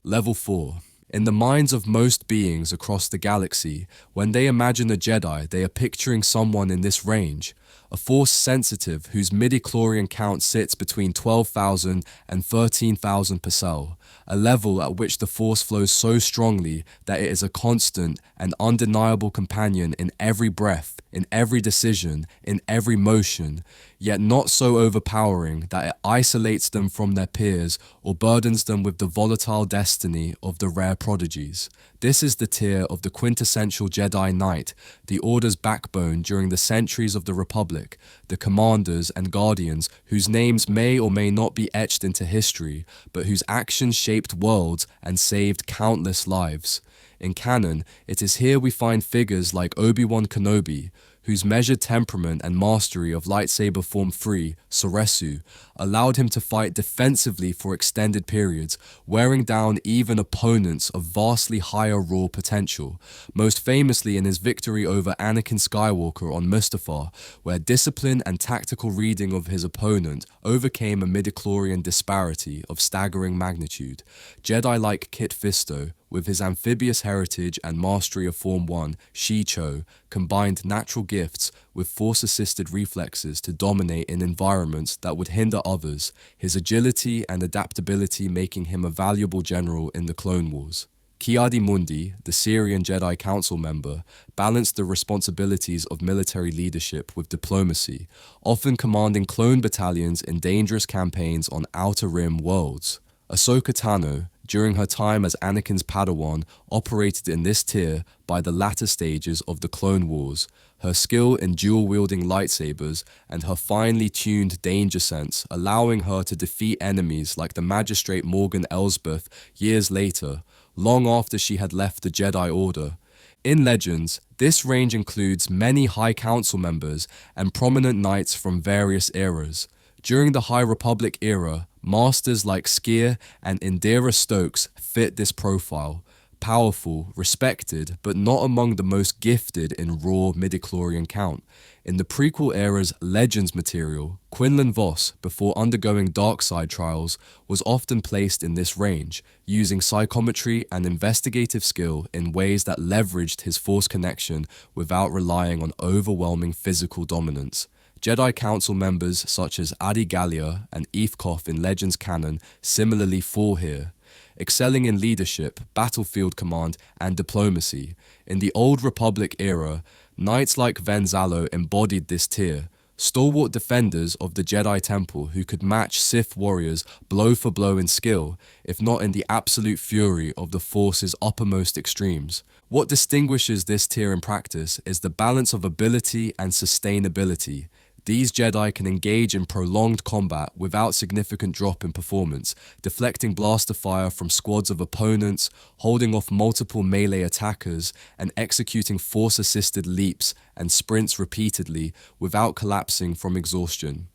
Level 4. In the minds of most beings across the galaxy, when they imagine a Jedi, they are picturing someone in this range. A Force sensitive whose midichlorian count sits between 12,000 and 13,000 per cell, a level at which the Force flows so strongly that it is a constant and undeniable companion in every breath, in every decision, in every motion, yet not so overpowering that it isolates them from their peers or burdens them with the volatile destiny of the rare prodigies. This is the tier of the quintessential Jedi Knight, the Order's backbone during the centuries of the Republic, the commanders and guardians whose names may or may not be etched into history, but whose actions shaped worlds and saved countless lives. In canon, it is here we find figures like Obi-Wan Kenobi, whose measured temperament and mastery of lightsaber form 3, Soresu, allowed him to fight defensively for extended periods, wearing down even opponents of vastly higher raw potential, most famously in his victory over Anakin Skywalker on Mustafar, where discipline and tactical reading of his opponent overcame a midichlorian disparity of staggering magnitude. Jedi like Kit Fisto, with his amphibious heritage and mastery of Form 1, Shi-Cho, combined natural gifts with Force-assisted reflexes to dominate in environments that would hinder others, his agility and adaptability making him a valuable general in the Clone Wars. Ki-Adi-Mundi, the Syrian Jedi Council member, balanced the responsibilities of military leadership with diplomacy, often commanding clone battalions in dangerous campaigns on Outer Rim worlds. Ahsoka Tano, during her time as Anakin's Padawan, operated in this tier by the latter stages of the Clone Wars. Her skill in dual-wielding lightsabers and her finely tuned danger sense allowing her to defeat enemies like the Magistrate Morgan Elsbeth years later, long after she had left the Jedi Order. In Legends, this range includes many High Council members and prominent knights from various eras. During the High Republic era, masters like Skier and Indira Stokes fit this profile. Powerful, respected, but not among the most gifted in raw midichlorian count. In the prequel era's Legends material, Quinlan Vos, before undergoing dark side trials, was often placed in this range, using psychometry and investigative skill in ways that leveraged his Force connection without relying on overwhelming physical dominance. Jedi Council members such as Adi Gallia and Eefkoff in Legends canon similarly fall here, excelling in leadership, battlefield command, and diplomacy. In the Old Republic era, knights like Ven Zallo embodied this tier, stalwart defenders of the Jedi Temple who could match Sith warriors blow for blow in skill, if not in the absolute fury of the Force's uppermost extremes. What distinguishes this tier in practice is the balance of ability and sustainability. These Jedi can engage in prolonged combat without significant drop in performance, deflecting blaster fire from squads of opponents, holding off multiple melee attackers, and executing force-assisted leaps and sprints repeatedly without collapsing from exhaustion.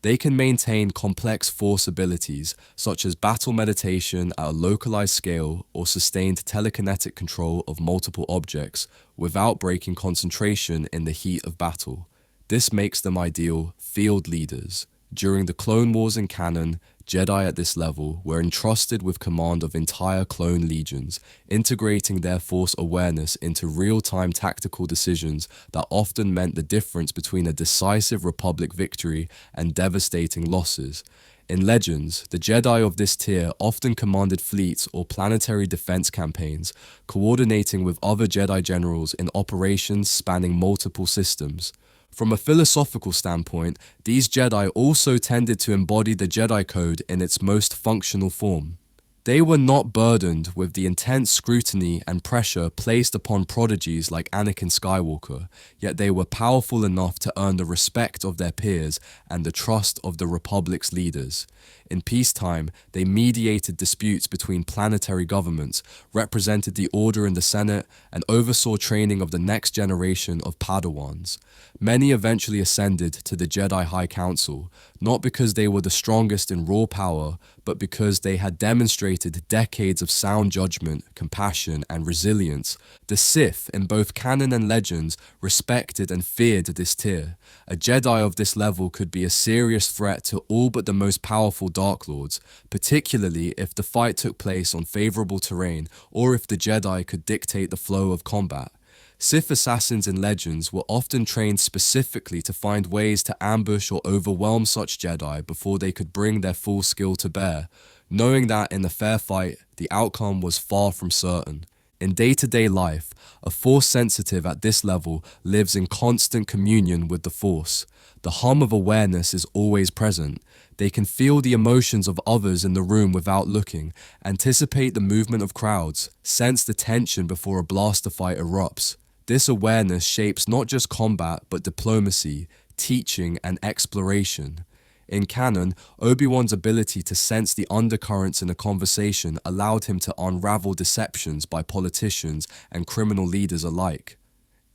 They can maintain complex force abilities, such as battle meditation at a localized scale or sustained telekinetic control of multiple objects, without breaking concentration in the heat of battle. This makes them ideal field leaders. During the Clone Wars in canon, Jedi at this level were entrusted with command of entire clone legions, integrating their Force awareness into real-time tactical decisions that often meant the difference between a decisive Republic victory and devastating losses. In Legends, the Jedi of this tier often commanded fleets or planetary defense campaigns, coordinating with other Jedi generals in operations spanning multiple systems. From a philosophical standpoint, these Jedi also tended to embody the Jedi Code in its most functional form. They were not burdened with the intense scrutiny and pressure placed upon prodigies like Anakin Skywalker, yet they were powerful enough to earn the respect of their peers and the trust of the Republic's leaders. In peacetime, they mediated disputes between planetary governments, represented the Order in the Senate, and oversaw training of the next generation of Padawans. Many eventually ascended to the Jedi High Council, not because they were the strongest in raw power, but because they had demonstrated decades of sound judgment, compassion, and resilience. The Sith, in both canon and legends, respected and feared this tier. A Jedi of this level could be a serious threat to all but the most powerful Dark Lords, particularly if the fight took place on favorable terrain or if the Jedi could dictate the flow of combat. Sith assassins in Legends were often trained specifically to find ways to ambush or overwhelm such Jedi before they could bring their full skill to bear, knowing that in a fair fight, the outcome was far from certain. In day-to-day life, a Force sensitive at this level lives in constant communion with the Force. The hum of awareness is always present. They can feel the emotions of others in the room without looking, anticipate the movement of crowds, sense the tension before a blaster fight erupts. This awareness shapes not just combat, but diplomacy, teaching, and exploration. In canon, Obi-Wan's ability to sense the undercurrents in a conversation allowed him to unravel deceptions by politicians and criminal leaders alike.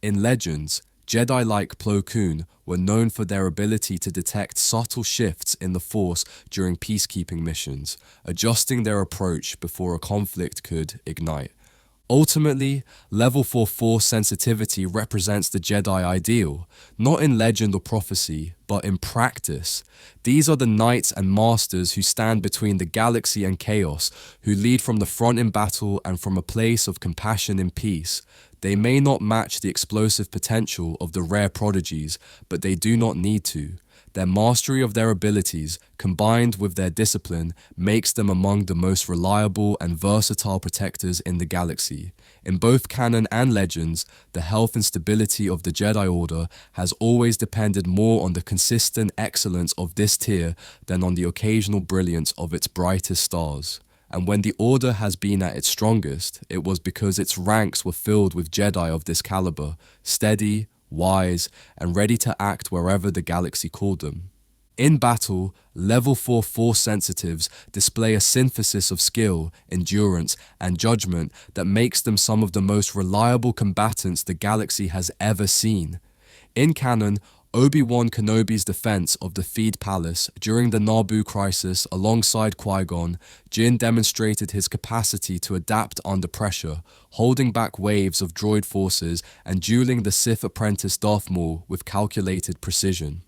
In Legends, Jedi like Plo Koon were known for their ability to detect subtle shifts in the Force during peacekeeping missions, adjusting their approach before a conflict could ignite. Ultimately, level 4 Force sensitivity represents the Jedi ideal, not in legend or prophecy, but in practice. These are the knights and masters who stand between the galaxy and chaos, who lead from the front in battle and from a place of compassion in peace. They may not match the explosive potential of the rare prodigies, but they do not need to. Their mastery of their abilities, combined with their discipline, makes them among the most reliable and versatile protectors in the galaxy. In both canon and legends, the health and stability of the Jedi Order has always depended more on the consistent excellence of this tier than on the occasional brilliance of its brightest stars. and when the Order has been at its strongest, it was because its ranks were filled with Jedi of this caliber, steady, wise, and ready to act wherever the galaxy called them. In battle, level 4 Force sensitives display a synthesis of skill, endurance, and judgment that makes them some of the most reliable combatants the galaxy has ever seen. In canon, Obi-Wan Kenobi's defense of the Theed Palace during the Naboo crisis alongside Qui-Gon, Jinn demonstrated his capacity to adapt under pressure, holding back waves of droid forces and dueling the Sith apprentice Darth Maul with calculated precision.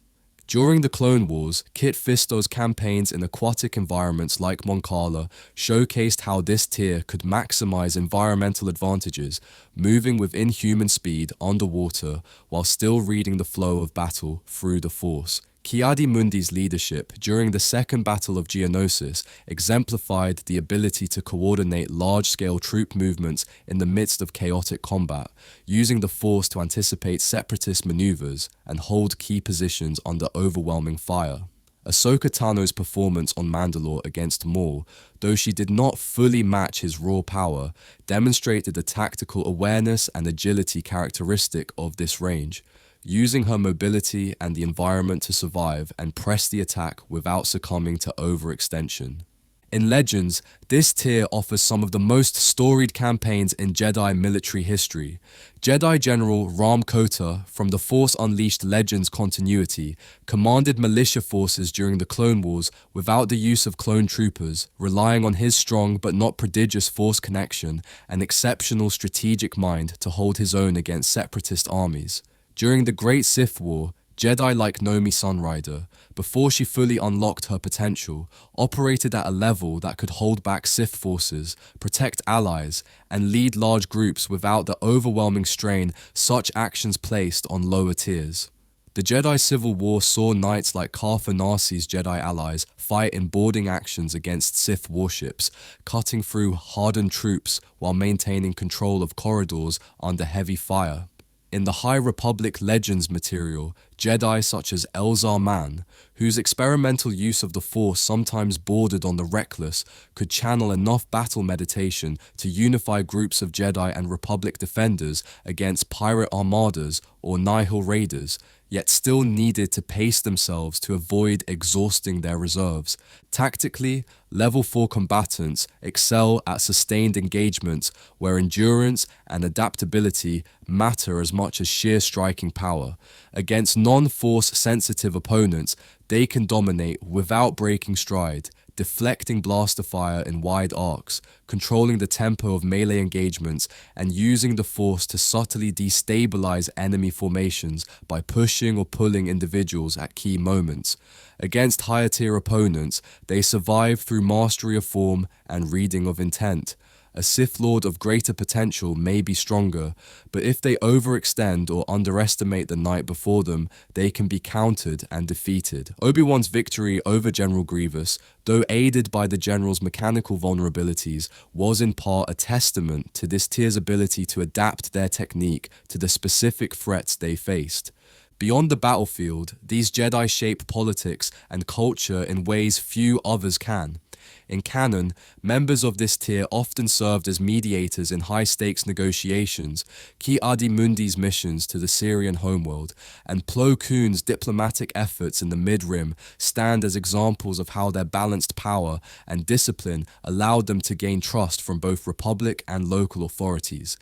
During the Clone Wars, Kit Fisto's campaigns in aquatic environments like Mon Cala showcased how this tier could maximize environmental advantages, moving with inhuman speed underwater while still reading the flow of battle through the Force. Ki-Adi-Mundi's leadership during the Second Battle of Geonosis exemplified the ability to coordinate large-scale troop movements in the midst of chaotic combat, using the Force to anticipate separatist maneuvers and hold key positions under overwhelming fire. Ahsoka Tano's performance on Mandalore against Maul, though she did not fully match his raw power, demonstrated the tactical awareness and agility characteristic of this range, using her mobility and the environment to survive and press the attack without succumbing to overextension. In Legends, this tier offers some of the most storied campaigns in Jedi military history. Jedi General Ram Kota, from the Force Unleashed Legends continuity, commanded militia forces during the Clone Wars without the use of clone troopers, relying on his strong but not prodigious Force connection and exceptional strategic mind to hold his own against separatist armies. During the Great Sith War, Jedi like Nomi Sunrider, before she fully unlocked her potential, operated at a level that could hold back Sith forces, protect allies, and lead large groups without the overwhelming strain such actions placed on lower tiers. The Jedi Civil War saw knights like Cartha Narsi's Jedi allies fight in boarding actions against Sith warships, cutting through hardened troops while maintaining control of corridors under heavy fire. In the High Republic Legends material, Jedi such as Elzar Mann, whose experimental use of the Force sometimes bordered on the reckless, could channel enough battle meditation to unify groups of Jedi and Republic defenders against pirate armadas or Nihil raiders, yet still needed to pace themselves to avoid exhausting their reserves. Tactically, level 4 combatants excel at sustained engagements where endurance and adaptability matter as much as sheer striking power. Against non-Force sensitive opponents, they can dominate without breaking stride, deflecting blaster fire in wide arcs, controlling the tempo of melee engagements, and using the Force to subtly destabilize enemy formations by pushing or pulling individuals at key moments. Against higher tier opponents, they survive through mastery of form and reading of intent. A Sith Lord of greater potential may be stronger, but if they overextend or underestimate the knight before them, they can be countered and defeated. Obi-Wan's victory over General Grievous, though aided by the General's mechanical vulnerabilities, was in part a testament to this tier's ability to adapt their technique to the specific threats they faced. Beyond the battlefield, these Jedi shape politics and culture in ways few others can. In canon, members of this tier often served as mediators in high-stakes negotiations, Ki-Adi-Mundi's missions to the Syrian homeworld, and Plo Koon's diplomatic efforts in the Mid-Rim stand as examples of how their balanced power and discipline allowed them to gain trust from both Republic and local authorities.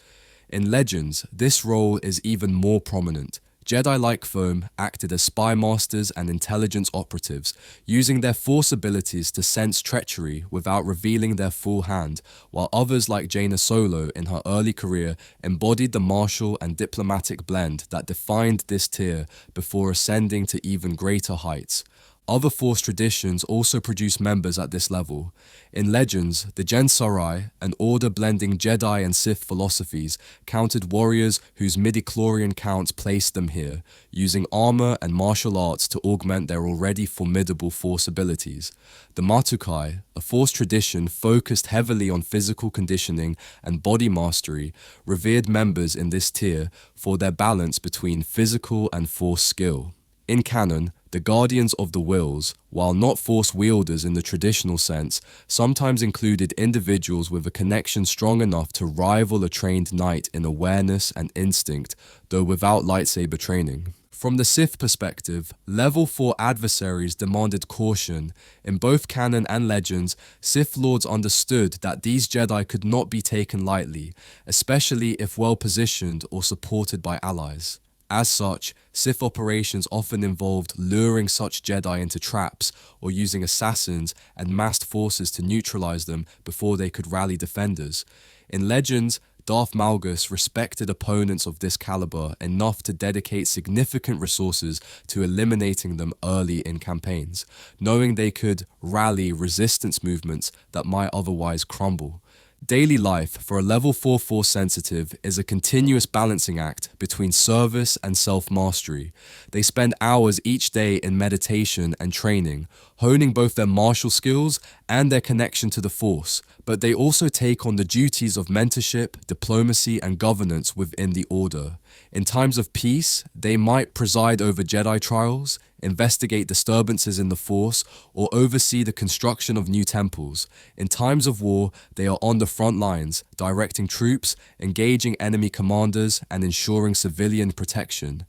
In Legends, this role is even more prominent. Jedi like Foam acted as spy masters and intelligence operatives, using their Force abilities to sense treachery without revealing their full hand, while others like Jaina Solo in her early career embodied the martial and diplomatic blend that defined this tier before ascending to even greater heights. Other Force traditions also produce members at this level. In Legends, the Gensarai, an order blending Jedi and Sith philosophies, counted warriors whose midichlorian counts placed them here, using armor and martial arts to augment their already formidable Force abilities. The Matukai, a Force tradition focused heavily on physical conditioning and body mastery, revered members in this tier for their balance between physical and Force skill. In canon, The Guardians of the Wills, while not Force wielders in the traditional sense, sometimes included individuals with a connection strong enough to rival a trained knight in awareness and instinct, though without lightsaber training. From the Sith perspective, Level 4 adversaries demanded caution. In both canon and legends, Sith Lords understood that these Jedi could not be taken lightly, especially if well positioned or supported by allies. As such, Sith operations often involved luring such Jedi into traps or using assassins and massed forces to neutralize them before they could rally defenders. In Legends, Darth Malgus respected opponents of this caliber enough to dedicate significant resources to eliminating them early in campaigns, knowing they could rally resistance movements that might otherwise crumble. Daily life for a level 4 Force sensitive is a continuous balancing act between service and self-mastery. They spend hours each day in meditation and training, honing both their martial skills and their connection to the Force, but they also take on the duties of mentorship, diplomacy, and governance within the Order. In times of peace, they might preside over Jedi trials, investigate disturbances in the Force, or oversee the construction of new temples. In times of war, they are on the front lines, directing troops, engaging enemy commanders, and ensuring civilian protection.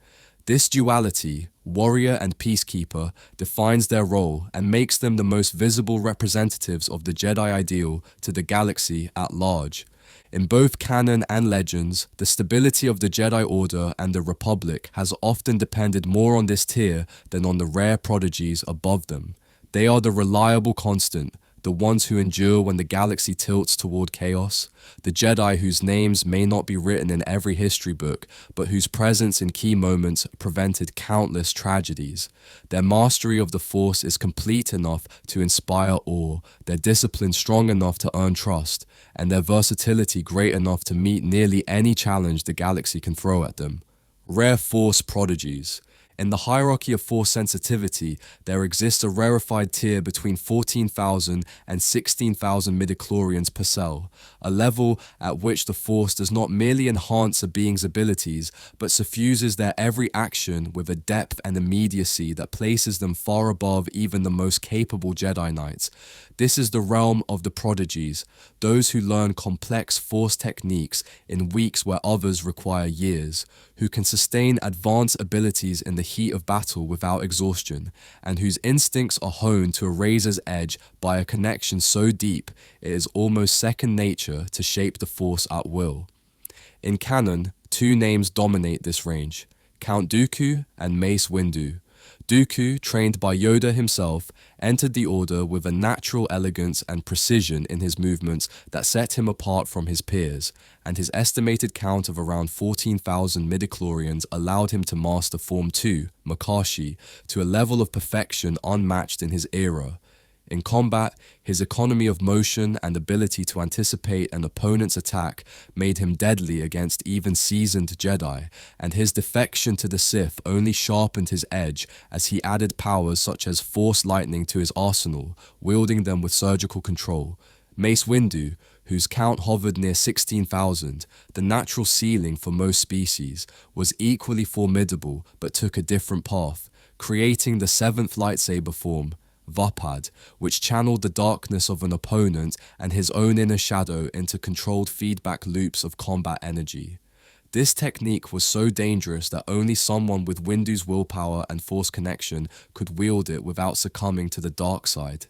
This duality, warrior and peacekeeper, defines their role and makes them the most visible representatives of the Jedi ideal to the galaxy at large. In both canon and legends, the stability of the Jedi Order and the Republic has often depended more on this tier than on the rare prodigies above them. They are the reliable constant, the ones who endure when the galaxy tilts toward chaos, the Jedi whose names may not be written in every history book, but whose presence in key moments prevented countless tragedies. Their mastery of the Force is complete enough to inspire awe, their discipline strong enough to earn trust, and their versatility great enough to meet nearly any challenge the galaxy can throw at them. Rare Force prodigies. In the hierarchy of Force sensitivity, there exists a rarefied tier between 14,000 and 16,000 midichlorians per cell, a level at which the Force does not merely enhance a being's abilities, but suffuses their every action with a depth and immediacy that places them far above even the most capable Jedi Knights. This is the realm of the prodigies, those who learn complex Force techniques in weeks where others require years, who can sustain advanced abilities in the heat of battle without exhaustion, and whose instincts are honed to a razor's edge by a connection so deep it is almost second nature to shape the Force at will. In canon, two names dominate this range: Count Dooku and Mace Windu. Dooku, trained by Yoda himself, entered the Order with a natural elegance and precision in his movements that set him apart from his peers, and his estimated count of around 14,000 midichlorians allowed him to master Form 2, Makashi, to a level of perfection unmatched in his era. In combat, his economy of motion and ability to anticipate an opponent's attack made him deadly against even seasoned Jedi, and his defection to the Sith only sharpened his edge as he added powers such as Force Lightning to his arsenal, wielding them with surgical control. Mace Windu, whose count hovered near 16,000, the natural ceiling for most species, was equally formidable but took a different path, creating the seventh lightsaber form, Vapad, which channeled the darkness of an opponent and his own inner shadow into controlled feedback loops of combat energy. This technique was so dangerous that only someone with Windu's willpower and Force connection could wield it without succumbing to the dark side.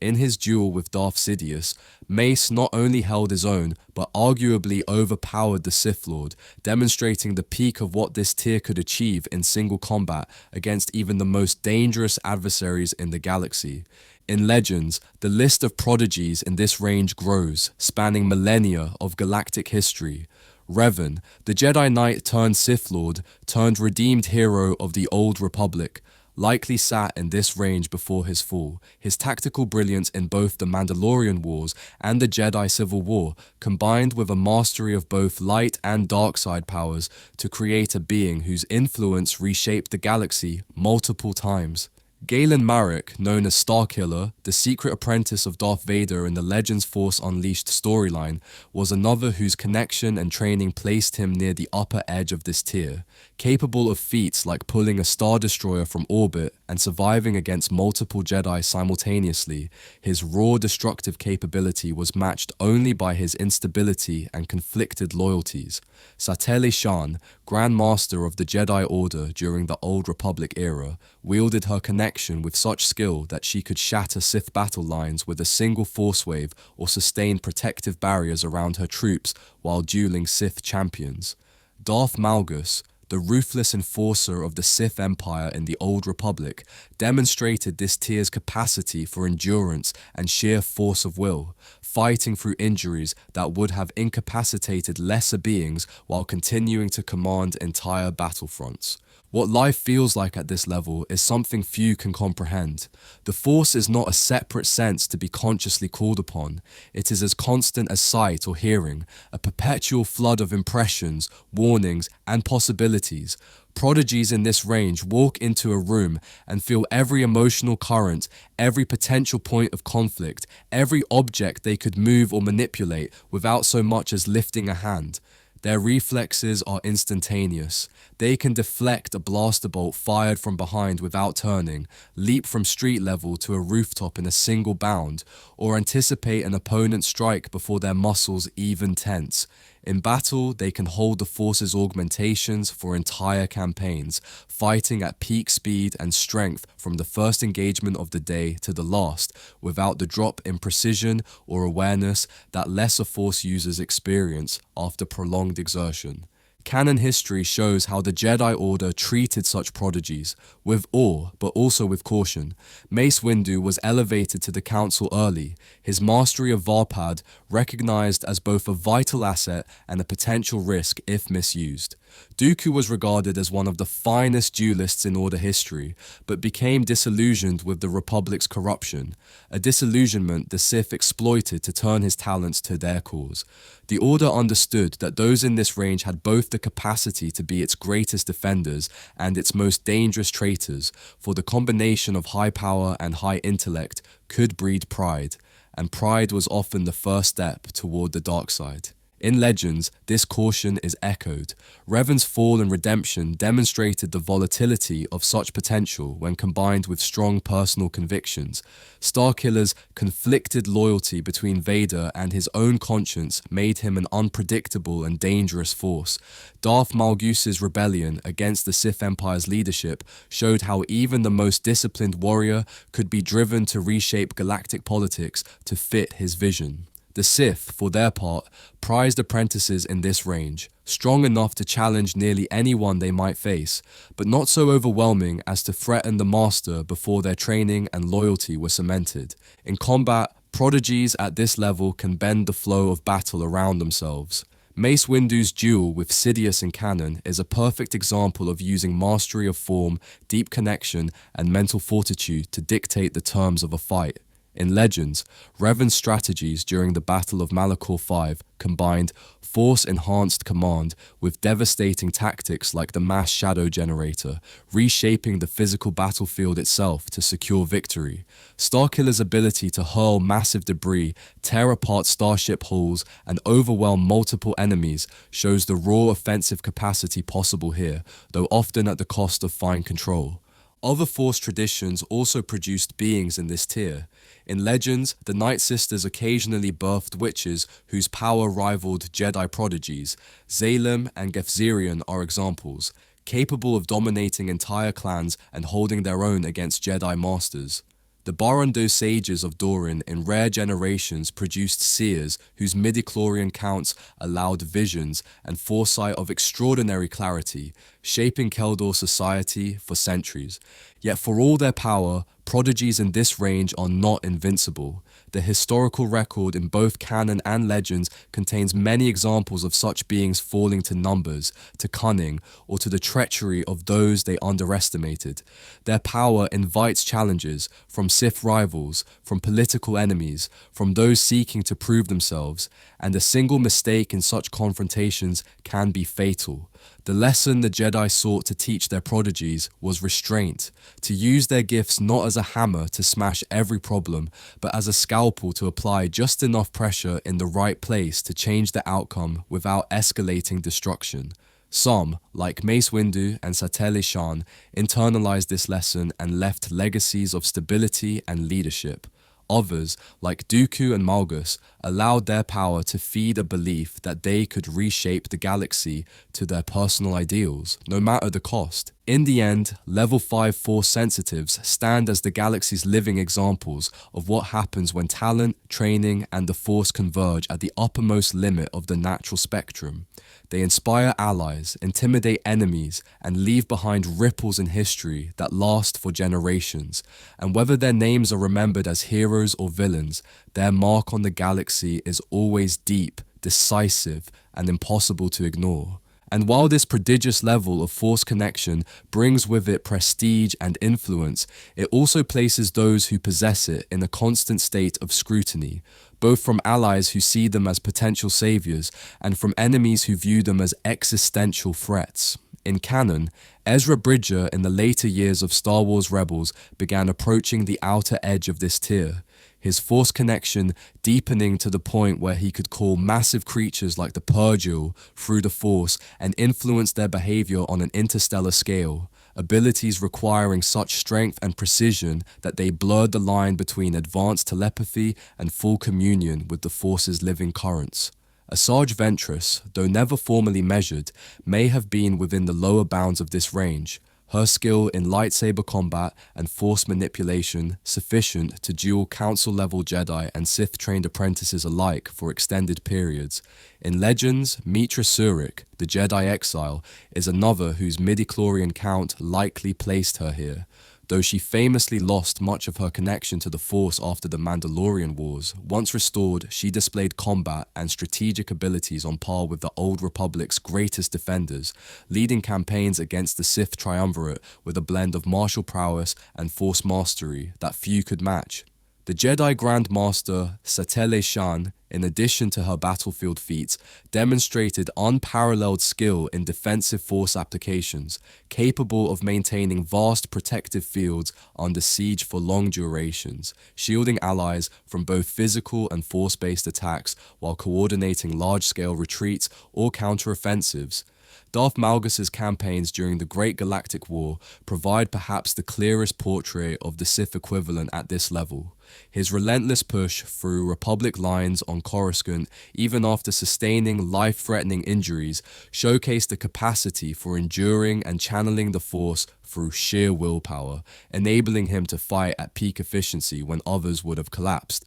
In his duel with Darth Sidious, Mace not only held his own, but arguably overpowered the Sith Lord, demonstrating the peak of what this tier could achieve in single combat against even the most dangerous adversaries in the galaxy. In Legends, the list of prodigies in this range grows, spanning millennia of galactic history. Revan, the Jedi Knight turned Sith Lord, turned redeemed hero of the Old Republic, likely sat in this range before his fall. His tactical brilliance in both the Mandalorian Wars and the Jedi Civil War, combined with a mastery of both light and dark side powers to create a being whose influence reshaped the galaxy multiple times. Galen Marek, known as Starkiller, the secret apprentice of Darth Vader in the Legends Force Unleashed storyline, was another whose connection and training placed him near the upper edge of this tier. Capable of feats like pulling a Star Destroyer from orbit and surviving against multiple Jedi simultaneously, his raw destructive capability was matched only by his instability and conflicted loyalties. Satele Shan, Grand Master of the Jedi Order during the Old Republic era, wielded her connection with such skill that she could shatter Sith battle lines with a single force wave or sustain protective barriers around her troops while dueling Sith champions. Darth Malgus, the ruthless enforcer of the Sith Empire in the Old Republic, demonstrated this tier's capacity for endurance and sheer force of will, fighting through injuries that would have incapacitated lesser beings while continuing to command entire battlefronts. What life feels like at this level is something few can comprehend. The Force is not a separate sense to be consciously called upon. It is as constant as sight or hearing, a perpetual flood of impressions, warnings, and possibilities. Prodigies in this range walk into a room and feel every emotional current, every potential point of conflict, every object they could move or manipulate without so much as lifting a hand. Their reflexes are instantaneous. They can deflect a blaster bolt fired from behind without turning, leap from street level to a rooftop in a single bound, or anticipate an opponent's strike before their muscles even tense. In battle, they can hold the Force's augmentations for entire campaigns, fighting at peak speed and strength from the first engagement of the day to the last, without the drop in precision or awareness that lesser Force users experience after prolonged exertion. Canon history shows how the Jedi Order treated such prodigies, with awe but also with caution. Mace Windu was elevated to the Council early, his mastery of Varpad recognized as both a vital asset and a potential risk if misused. Dooku was regarded as one of the finest duelists in Order history, but became disillusioned with the Republic's corruption, a disillusionment the Sith exploited to turn his talents to their cause. The Order understood that those in this range had both the capacity to be its greatest defenders and its most dangerous traitors, for the combination of high power and high intellect could breed pride, and pride was often the first step toward the dark side. In Legends, this caution is echoed. Revan's fall and redemption demonstrated the volatility of such potential when combined with strong personal convictions. Starkiller's conflicted loyalty between Vader and his own conscience made him an unpredictable and dangerous force. Darth Malgus's rebellion against the Sith Empire's leadership showed how even the most disciplined warrior could be driven to reshape galactic politics to fit his vision. The Sith, for their part, prized apprentices in this range, strong enough to challenge nearly anyone they might face, but not so overwhelming as to threaten the Master before their training and loyalty were cemented. In combat, prodigies at this level can bend the flow of battle around themselves. Mace Windu's duel with Sidious in Canon is a perfect example of using mastery of form, deep connection, and mental fortitude to dictate the terms of a fight. In Legends, Revan's strategies during the Battle of Malachor V combined force-enhanced command with devastating tactics like the mass shadow generator, reshaping the physical battlefield itself to secure victory. Starkiller's ability to hurl massive debris, tear apart starship hulls, and overwhelm multiple enemies shows the raw offensive capacity possible here, though often at the cost of fine control. Other Force traditions also produced beings in this tier. In Legends, the Night Sisters occasionally birthed witches whose power rivaled Jedi prodigies. Zalem and Gefzerian are examples, capable of dominating entire clans and holding their own against Jedi Masters. The Barando sages of Doran in rare generations produced seers whose midichlorian counts allowed visions and foresight of extraordinary clarity, shaping Keldor society for centuries. Yet for all their power, prodigies in this range are not invincible. The historical record in both canon and legends contains many examples of such beings falling to numbers, to cunning, or to the treachery of those they underestimated. Their power invites challenges from Sith rivals, from political enemies, from those seeking to prove themselves, and a single mistake in such confrontations can be fatal. The lesson the Jedi Jedi sought to teach their prodigies was restraint, to use their gifts not as a hammer to smash every problem, but as a scalpel to apply just enough pressure in the right place to change the outcome without escalating destruction. Some, like Mace Windu and Satele Shan, internalized this lesson and left legacies of stability and leadership. Others, like Dooku and Malgus, allowed their power to feed a belief that they could reshape the galaxy to their personal ideals, no matter the cost. In the end, Level 5 Force Sensitives stand as the galaxy's living examples of what happens when talent, training, and the Force converge at the uppermost limit of the natural spectrum. They inspire allies, intimidate enemies, and leave behind ripples in history that last for generations. And whether their names are remembered as heroes or villains, their mark on the galaxy is always deep, decisive, and impossible to ignore. And while this prodigious level of Force connection brings with it prestige and influence, it also places those who possess it in a constant state of scrutiny, both from allies who see them as potential saviors and from enemies who view them as existential threats. In canon, Ezra Bridger in the later years of Star Wars Rebels began approaching the outer edge of this tier, his Force connection deepening to the point where he could call massive creatures like the Purgil through the Force and influence their behavior on an interstellar scale, abilities requiring such strength and precision that they blurred the line between advanced telepathy and full communion with the Force's living currents. Asajj Ventress, though never formally measured, may have been within the lower bounds of this range, her skill in lightsaber combat and Force manipulation sufficient to duel Council-level Jedi and Sith-trained apprentices alike for extended periods. In Legends, Mitra Surik, the Jedi Exile, is another whose midichlorian count likely placed her here. Though she famously lost much of her connection to the Force after the Mandalorian Wars, once restored, she displayed combat and strategic abilities on par with the Old Republic's greatest defenders, leading campaigns against the Sith Triumvirate with a blend of martial prowess and Force mastery that few could match. The Jedi Grand Master Satele Shan, in addition to her battlefield feats, demonstrated unparalleled skill in defensive Force applications, capable of maintaining vast protective fields under siege for long durations, shielding allies from both physical and Force-based attacks while coordinating large-scale retreats or counteroffensives. Darth Malgus's campaigns during the Great Galactic War provide perhaps the clearest portrait of the Sith equivalent at this level. His relentless push through Republic lines on Coruscant, even after sustaining life-threatening injuries, showcased the capacity for enduring and channeling the Force through sheer willpower, enabling him to fight at peak efficiency when others would have collapsed.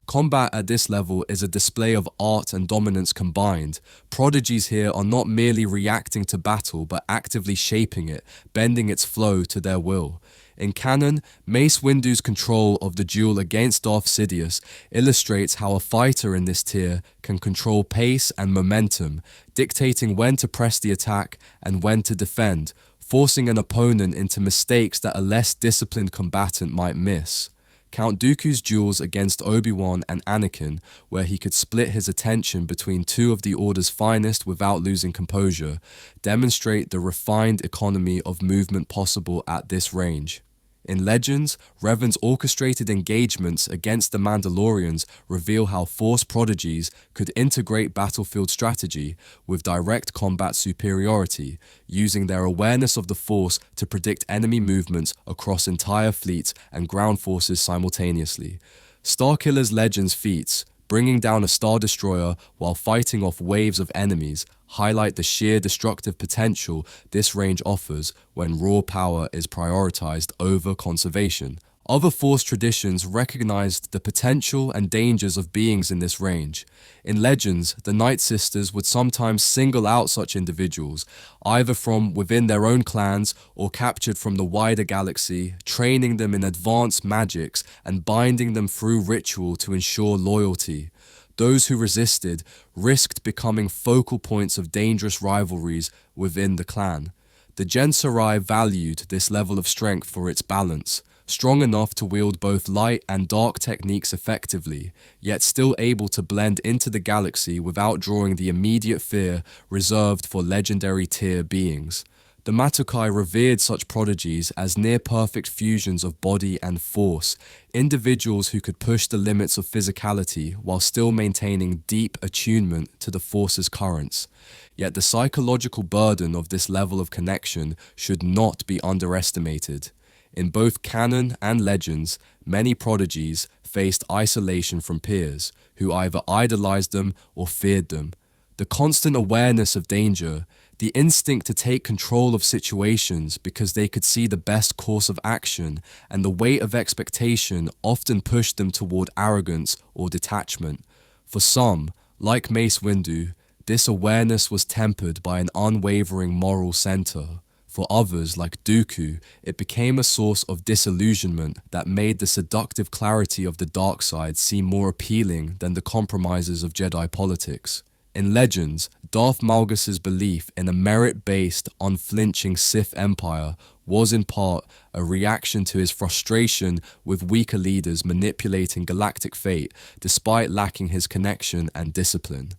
Combat at this level is a display of art and dominance combined. Prodigies here are not merely reacting to battle, but actively shaping it, bending its flow to their will. In canon, Mace Windu's control of the duel against Darth Sidious illustrates how a fighter in this tier can control pace and momentum, dictating when to press the attack and when to defend, forcing an opponent into mistakes that a less disciplined combatant might miss. Count Dooku's duels against Obi-Wan and Anakin, where he could split his attention between two of the Order's finest without losing composure, demonstrate the refined economy of movement possible at this range. In Legends, Revan's orchestrated engagements against the Mandalorians reveal how Force prodigies could integrate battlefield strategy with direct combat superiority, using their awareness of the Force to predict enemy movements across entire fleets and ground forces simultaneously. Starkiller's Legends feats, bringing down a Star Destroyer while fighting off waves of enemies, highlight the sheer destructive potential this range offers when raw power is prioritized over conservation. Other Force traditions recognized the potential and dangers of beings in this range. In Legends, the Night Sisters would sometimes single out such individuals, either from within their own clans or captured from the wider galaxy, training them in advanced magics and binding them through ritual to ensure loyalty. Those who resisted risked becoming focal points of dangerous rivalries within the clan. The Gensarai valued this level of strength for its balance, strong enough to wield both light and dark techniques effectively, yet still able to blend into the galaxy without drawing the immediate fear reserved for legendary tier beings. The Matukai revered such prodigies as near-perfect fusions of body and force, individuals who could push the limits of physicality while still maintaining deep attunement to the Force's currents. Yet the psychological burden of this level of connection should not be underestimated. In both canon and legends, many prodigies faced isolation from peers, who either idolized them or feared them. The constant awareness of danger, the instinct to take control of situations because they could see the best course of action, and the weight of expectation often pushed them toward arrogance or detachment. For some, like Mace Windu, this awareness was tempered by an unwavering moral center. For others, like Dooku, it became a source of disillusionment that made the seductive clarity of the dark side seem more appealing than the compromises of Jedi politics. In Legends, Darth Malgus's belief in a merit-based, unflinching Sith empire was in part a reaction to his frustration with weaker leaders manipulating galactic fate despite lacking his connection and discipline.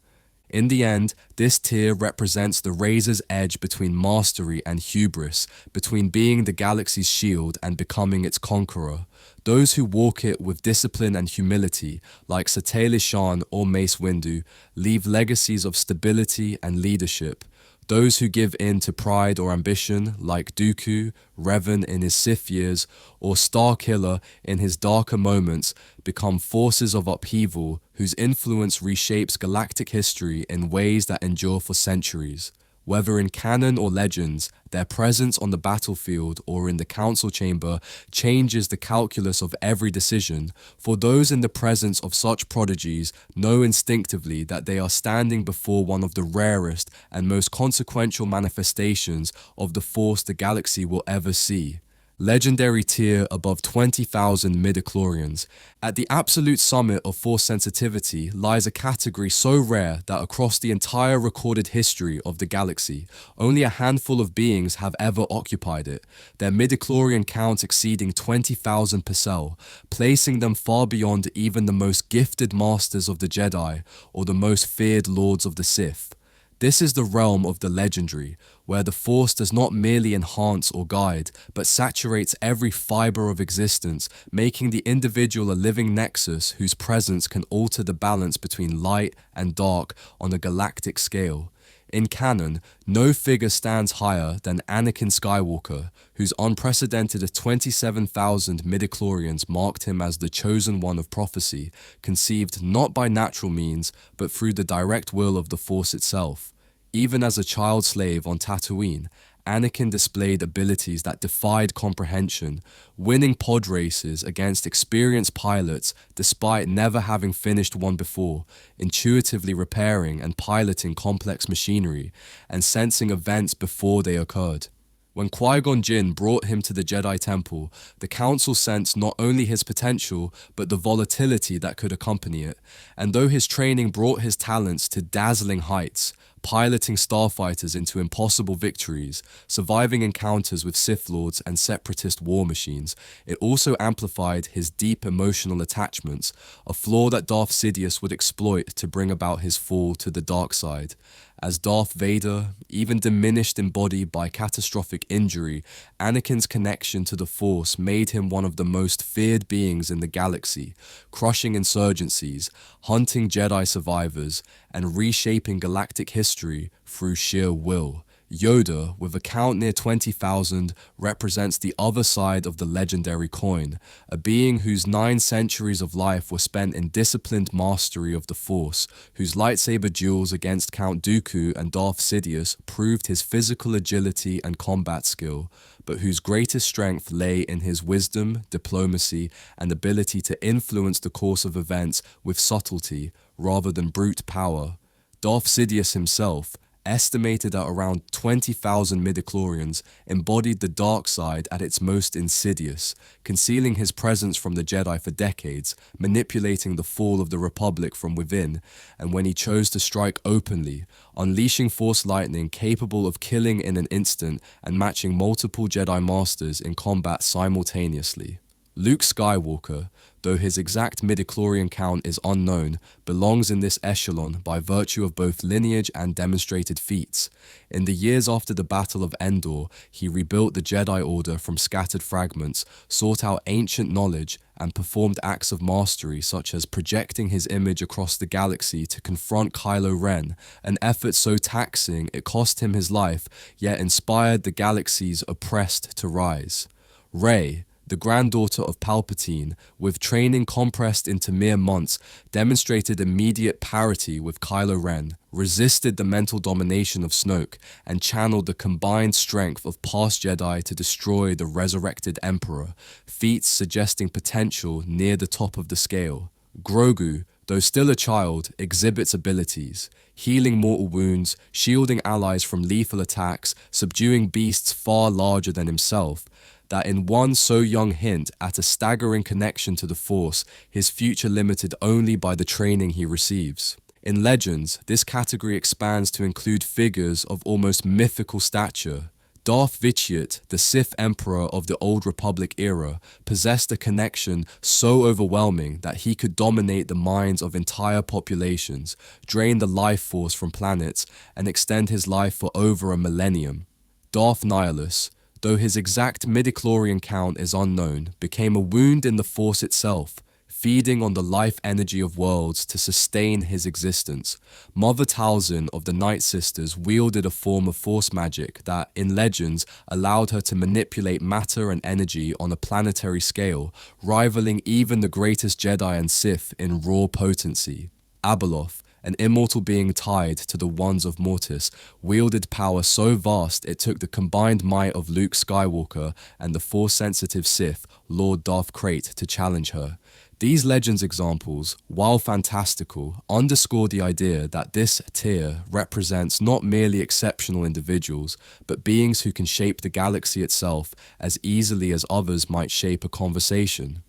In the end, this tier represents the razor's edge between mastery and hubris, between being the galaxy's shield and becoming its conqueror. Those who walk it with discipline and humility, like Satele Shan or Mace Windu, leave legacies of stability and leadership. Those who give in to pride or ambition, like Dooku, Revan in his Sith years, or Starkiller in his darker moments, become forces of upheaval whose influence reshapes galactic history in ways that endure for centuries. Whether in canon or legends, their presence on the battlefield or in the council chamber changes the calculus of every decision, for those in the presence of such prodigies know instinctively that they are standing before one of the rarest and most consequential manifestations of the Force the galaxy will ever see. Legendary tier above 20,000 midichlorians. At the absolute summit of Force sensitivity lies a category so rare that across the entire recorded history of the galaxy, only a handful of beings have ever occupied it, their midichlorian count exceeding 20,000 per cell, placing them far beyond even the most gifted masters of the Jedi or the most feared lords of the Sith. This is the realm of the legendary, where the Force does not merely enhance or guide, but saturates every fiber of existence, making the individual a living nexus whose presence can alter the balance between light and dark on a galactic scale. In canon, no figure stands higher than Anakin Skywalker, whose unprecedented 27,000 midichlorians marked him as the chosen one of prophecy, conceived not by natural means, but through the direct will of the Force itself. Even as a child slave on Tatooine, Anakin displayed abilities that defied comprehension, winning pod races against experienced pilots despite never having finished one before, intuitively repairing and piloting complex machinery, and sensing events before they occurred. When Qui-Gon Jinn brought him to the Jedi Temple, the Council sensed not only his potential, but the volatility that could accompany it, and though his training brought his talents to dazzling heights, piloting starfighters into impossible victories, surviving encounters with Sith Lords and separatist war machines, it also amplified his deep emotional attachments, a flaw that Darth Sidious would exploit to bring about his fall to the dark side. As Darth Vader, even diminished in body by catastrophic injury, Anakin's connection to the Force made him one of the most feared beings in the galaxy, crushing insurgencies, hunting Jedi survivors, and reshaping galactic history through sheer will. Yoda, with a count near 20,000, represents the other side of the legendary coin, a being whose 9 centuries of life were spent in disciplined mastery of the Force, whose lightsaber duels against Count Dooku and Darth Sidious proved his physical agility and combat skill, but whose greatest strength lay in his wisdom, diplomacy, and ability to influence the course of events with subtlety rather than brute power. Darth Sidious himself, estimated at around 20,000 midichlorians, embodied the dark side at its most insidious, concealing his presence from the Jedi for decades, manipulating the fall of the Republic from within, and when he chose to strike openly, unleashing Force lightning capable of killing in an instant and matching multiple Jedi Masters in combat simultaneously. Luke Skywalker, though his exact midichlorian count is unknown, belongs in this echelon by virtue of both lineage and demonstrated feats. In the years after the Battle of Endor, he rebuilt the Jedi Order from scattered fragments, sought out ancient knowledge, and performed acts of mastery such as projecting his image across the galaxy to confront Kylo Ren, an effort so taxing it cost him his life, yet inspired the galaxy's oppressed to rise. Rey, the granddaughter of Palpatine, with training compressed into mere months, demonstrated immediate parity with Kylo Ren, resisted the mental domination of Snoke, and channeled the combined strength of past Jedi to destroy the resurrected Emperor, feats suggesting potential near the top of the scale. Grogu, though still a child, exhibits abilities, healing mortal wounds, shielding allies from lethal attacks, subduing beasts far larger than himself, that in one so young hint at a staggering connection to the Force, his future limited only by the training he receives. In Legends, this category expands to include figures of almost mythical stature. Darth Vitiate, the Sith Emperor of the Old Republic era, possessed a connection so overwhelming that he could dominate the minds of entire populations, drain the life force from planets, and extend his life for over a millennium. Darth Nihilus, though his exact midichlorian count is unknown, became a wound in the Force itself, feeding on the life energy of worlds to sustain his existence. Mother Talzin of the Night Sisters wielded a form of Force magic that, in Legends, allowed her to manipulate matter and energy on a planetary scale, rivaling even the greatest Jedi and Sith in raw potency. Abeloth, an immortal being tied to the Wands of Mortis, wielded power so vast it took the combined might of Luke Skywalker and the Force-sensitive Sith, Lord Darth Krayt, to challenge her. These Legends examples, while fantastical, underscore the idea that this tier represents not merely exceptional individuals, but beings who can shape the galaxy itself as easily as others might shape a conversation.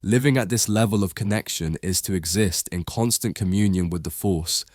Living at this level of connection is to exist in constant communion with the Force.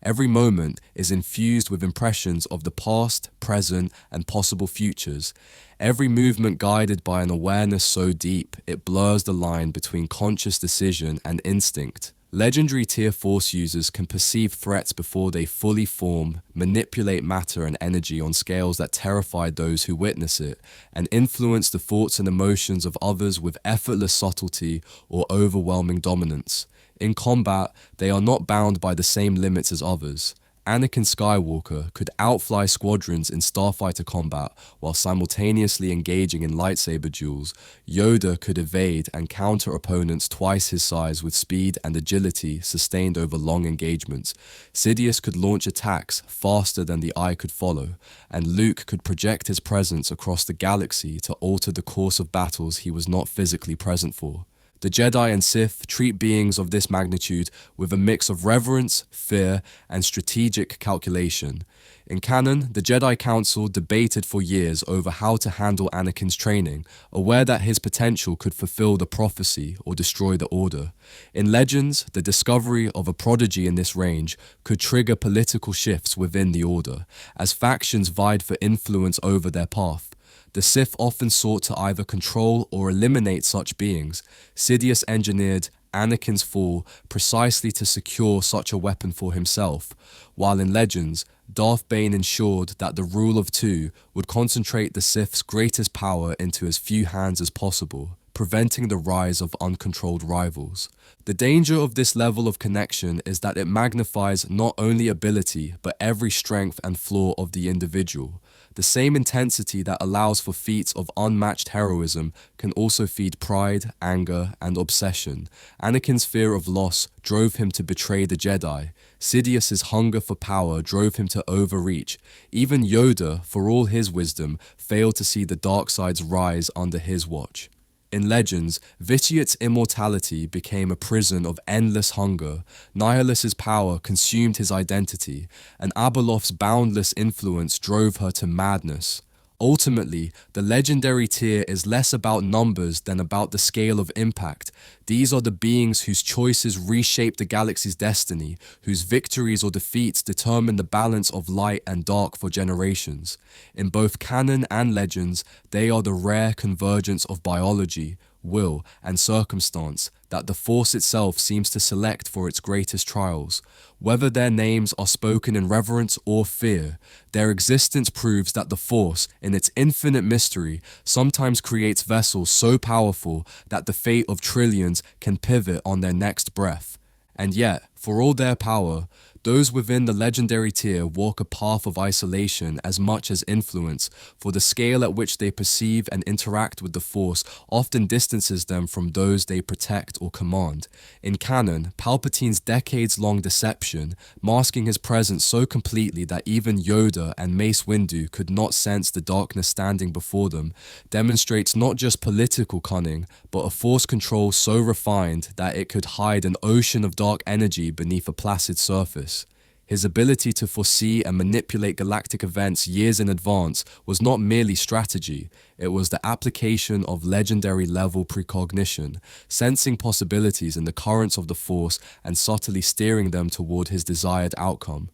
Every moment is infused with impressions of the past, present, and possible futures. Every movement guided by an awareness so deep, it blurs the line between conscious decision and instinct. Legendary tier Force users can perceive threats before they fully form, manipulate matter and energy on scales that terrify those who witness it, and influence the thoughts and emotions of others with effortless subtlety or overwhelming dominance. In combat, they are not bound by the same limits as others. Anakin Skywalker could outfly squadrons in starfighter combat while simultaneously engaging in lightsaber duels. Yoda could evade and counter opponents twice his size with speed and agility sustained over long engagements. Sidious could launch attacks faster than the eye could follow, and Luke could project his presence across the galaxy to alter the course of battles he was not physically present for. The Jedi and Sith treat beings of this magnitude with a mix of reverence, fear, and strategic calculation. In canon, the Jedi Council debated for years over how to handle Anakin's training, aware that his potential could fulfill the prophecy or destroy the Order. In Legends, the discovery of a prodigy in this range could trigger political shifts within the Order, as factions vied for influence over their path. The Sith often sought to either control or eliminate such beings. Sidious engineered Anakin's fall precisely to secure such a weapon for himself, while in Legends, Darth Bane ensured that the rule of two would concentrate the Sith's greatest power into as few hands as possible, preventing the rise of uncontrolled rivals. The danger of this level of connection is that it magnifies not only ability, but every strength and flaw of the individual. The same intensity that allows for feats of unmatched heroism can also feed pride, anger, and obsession. Anakin's fear of loss drove him to betray the Jedi. Sidious's hunger for power drove him to overreach. Even Yoda, for all his wisdom, failed to see the dark side's rise under his watch. In Legends, Vitiate's immortality became a prison of endless hunger. Nihilus's power consumed his identity, and Abeloth's boundless influence drove her to madness. Ultimately, the legendary tier is less about numbers than about the scale of impact. These are the beings whose choices reshape the galaxy's destiny, whose victories or defeats determine the balance of light and dark for generations. In both canon and legends, they are the rare convergence of biology, will, and circumstance that the Force itself seems to select for its greatest trials. Whether their names are spoken in reverence or fear, their existence proves that the Force, in its infinite mystery, sometimes creates vessels so powerful that the fate of trillions can pivot on their next breath. And yet, for all their power, those within the legendary tier walk a path of isolation as much as influence, for the scale at which they perceive and interact with the Force often distances them from those they protect or command. In canon, Palpatine's decades-long deception, masking his presence so completely that even Yoda and Mace Windu could not sense the darkness standing before them, demonstrates not just political cunning, but a Force control so refined that it could hide an ocean of dark energy beneath a placid surface. His ability to foresee and manipulate galactic events years in advance was not merely strategy, it was the application of legendary-level precognition, sensing possibilities in the currents of the Force and subtly steering them toward his desired outcome.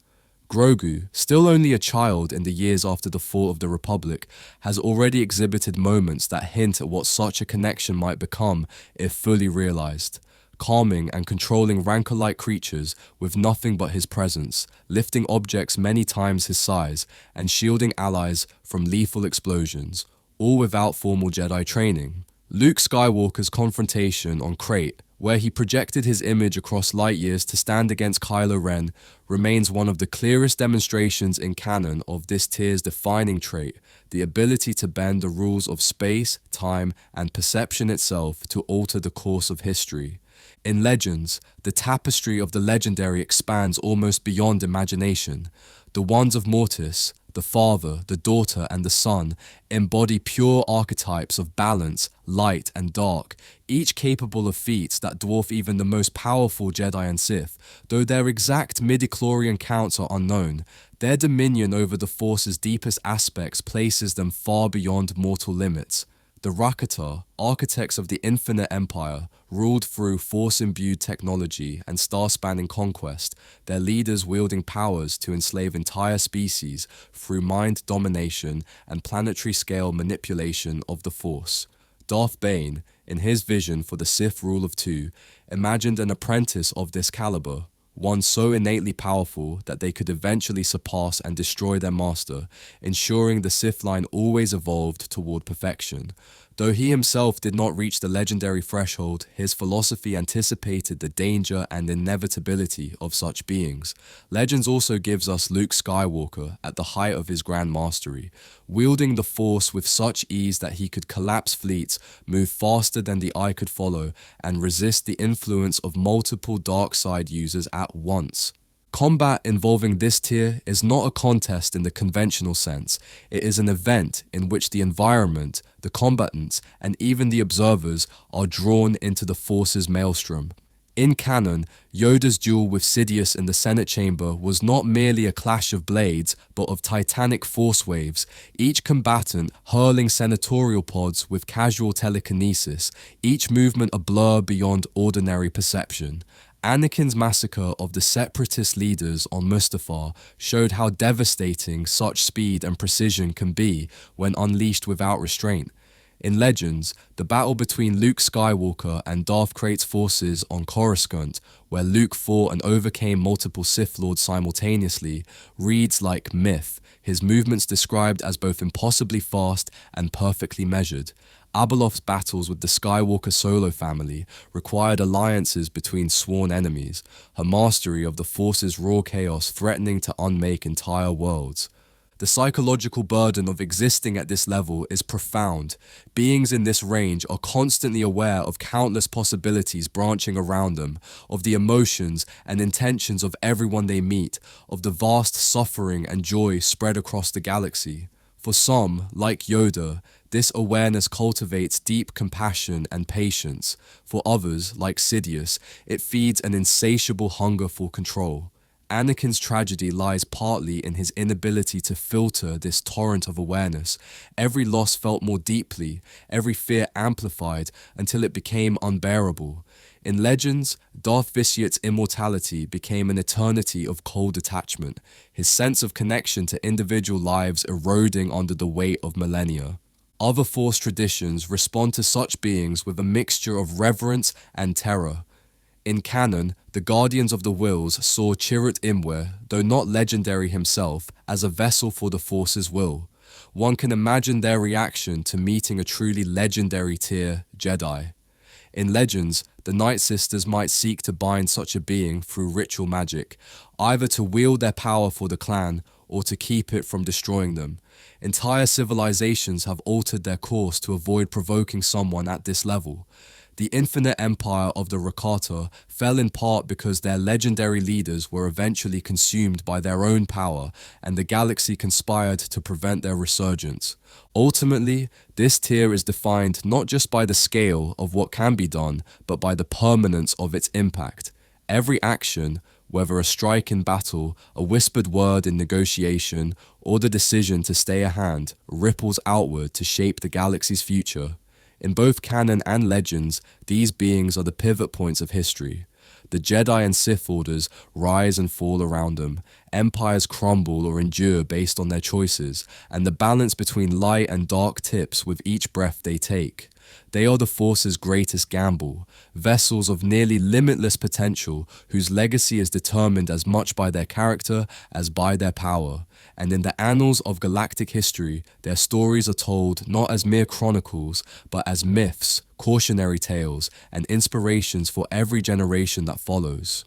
Grogu, still only a child in the years after the fall of the Republic, has already exhibited moments that hint at what such a connection might become if fully realized. Calming and controlling rancor-like creatures with nothing but his presence, lifting objects many times his size, and shielding allies from lethal explosions, all without formal Jedi training. Luke Skywalker's confrontation on Crate, where he projected his image across light years to stand against Kylo Ren, remains one of the clearest demonstrations in canon of this tier's defining trait, the ability to bend the rules of space, time, and perception itself to alter the course of history. In Legends, the tapestry of the legendary expands almost beyond imagination. The Wands of Mortis, the father, the daughter, and the son, embody pure archetypes of balance, light, and dark, each capable of feats that dwarf even the most powerful Jedi and Sith. Though their exact midichlorian counts are unknown, their dominion over the Force's deepest aspects places them far beyond mortal limits. The Rakata, architects of the Infinite Empire, ruled through Force-imbued technology and star-spanning conquest, their leaders wielding powers to enslave entire species through mind domination and planetary-scale manipulation of the Force. Darth Bane, in his vision for the Sith rule of two, imagined an apprentice of this caliber, one so innately powerful that they could eventually surpass and destroy their master, ensuring the Sith line always evolved toward perfection. Though he himself did not reach the legendary threshold, his philosophy anticipated the danger and inevitability of such beings. Legends also gives us Luke Skywalker at the height of his grand mastery, wielding the Force with such ease that he could collapse fleets, move faster than the eye could follow, and resist the influence of multiple dark side users at once. Combat involving this tier is not a contest in the conventional sense. It is an event in which the environment, the combatants, and even the observers are drawn into the Force's maelstrom. In canon, Yoda's duel with Sidious in the Senate chamber was not merely a clash of blades, but of titanic force waves, each combatant hurling senatorial pods with casual telekinesis, each movement a blur beyond ordinary perception. Anakin's massacre of the separatist leaders on Mustafar showed how devastating such speed and precision can be when unleashed without restraint. In Legends, the battle between Luke Skywalker and Darth Krayt's forces on Coruscant, where Luke fought and overcame multiple Sith Lords simultaneously, reads like myth, his movements described as both impossibly fast and perfectly measured. Abeloth's battles with the Skywalker solo family required alliances between sworn enemies, her mastery of the Force's raw chaos threatening to unmake entire worlds. The psychological burden of existing at this level is profound. Beings in this range are constantly aware of countless possibilities branching around them, of the emotions and intentions of everyone they meet, of the vast suffering and joy spread across the galaxy. For some, like Yoda, this awareness cultivates deep compassion and patience. For others, like Sidious, it feeds an insatiable hunger for control. Anakin's tragedy lies partly in his inability to filter this torrent of awareness. Every loss felt more deeply, every fear amplified until it became unbearable. In Legends, Darth Vitiat's immortality became an eternity of cold detachment, his sense of connection to individual lives eroding under the weight of millennia. Other Force traditions respond to such beings with a mixture of reverence and terror. In canon, the Guardians of the Wills saw Chirrut Imwe, though not legendary himself, as a vessel for the Force's will. One can imagine their reaction to meeting a truly legendary tier Jedi. In Legends, the Night Sisters might seek to bind such a being through ritual magic, either to wield their power for the clan or to keep it from destroying them. Entire civilizations have altered their course to avoid provoking someone at this level. The infinite empire of the Rakata fell in part because their legendary leaders were eventually consumed by their own power, and the galaxy conspired to prevent their resurgence. Ultimately, this tier is defined not just by the scale of what can be done, but by the permanence of its impact. Every action, whether a strike in battle, a whispered word in negotiation, or the decision to stay a hand, ripples outward to shape the galaxy's future. In both canon and legends, these beings are the pivot points of history. The Jedi and Sith orders rise and fall around them, empires crumble or endure based on their choices, and the balance between light and dark tips with each breath they take. They are the Force's greatest gamble, vessels of nearly limitless potential whose legacy is determined as much by their character as by their power. And in the annals of galactic history, their stories are told not as mere chronicles, but as myths, cautionary tales, and inspirations for every generation that follows.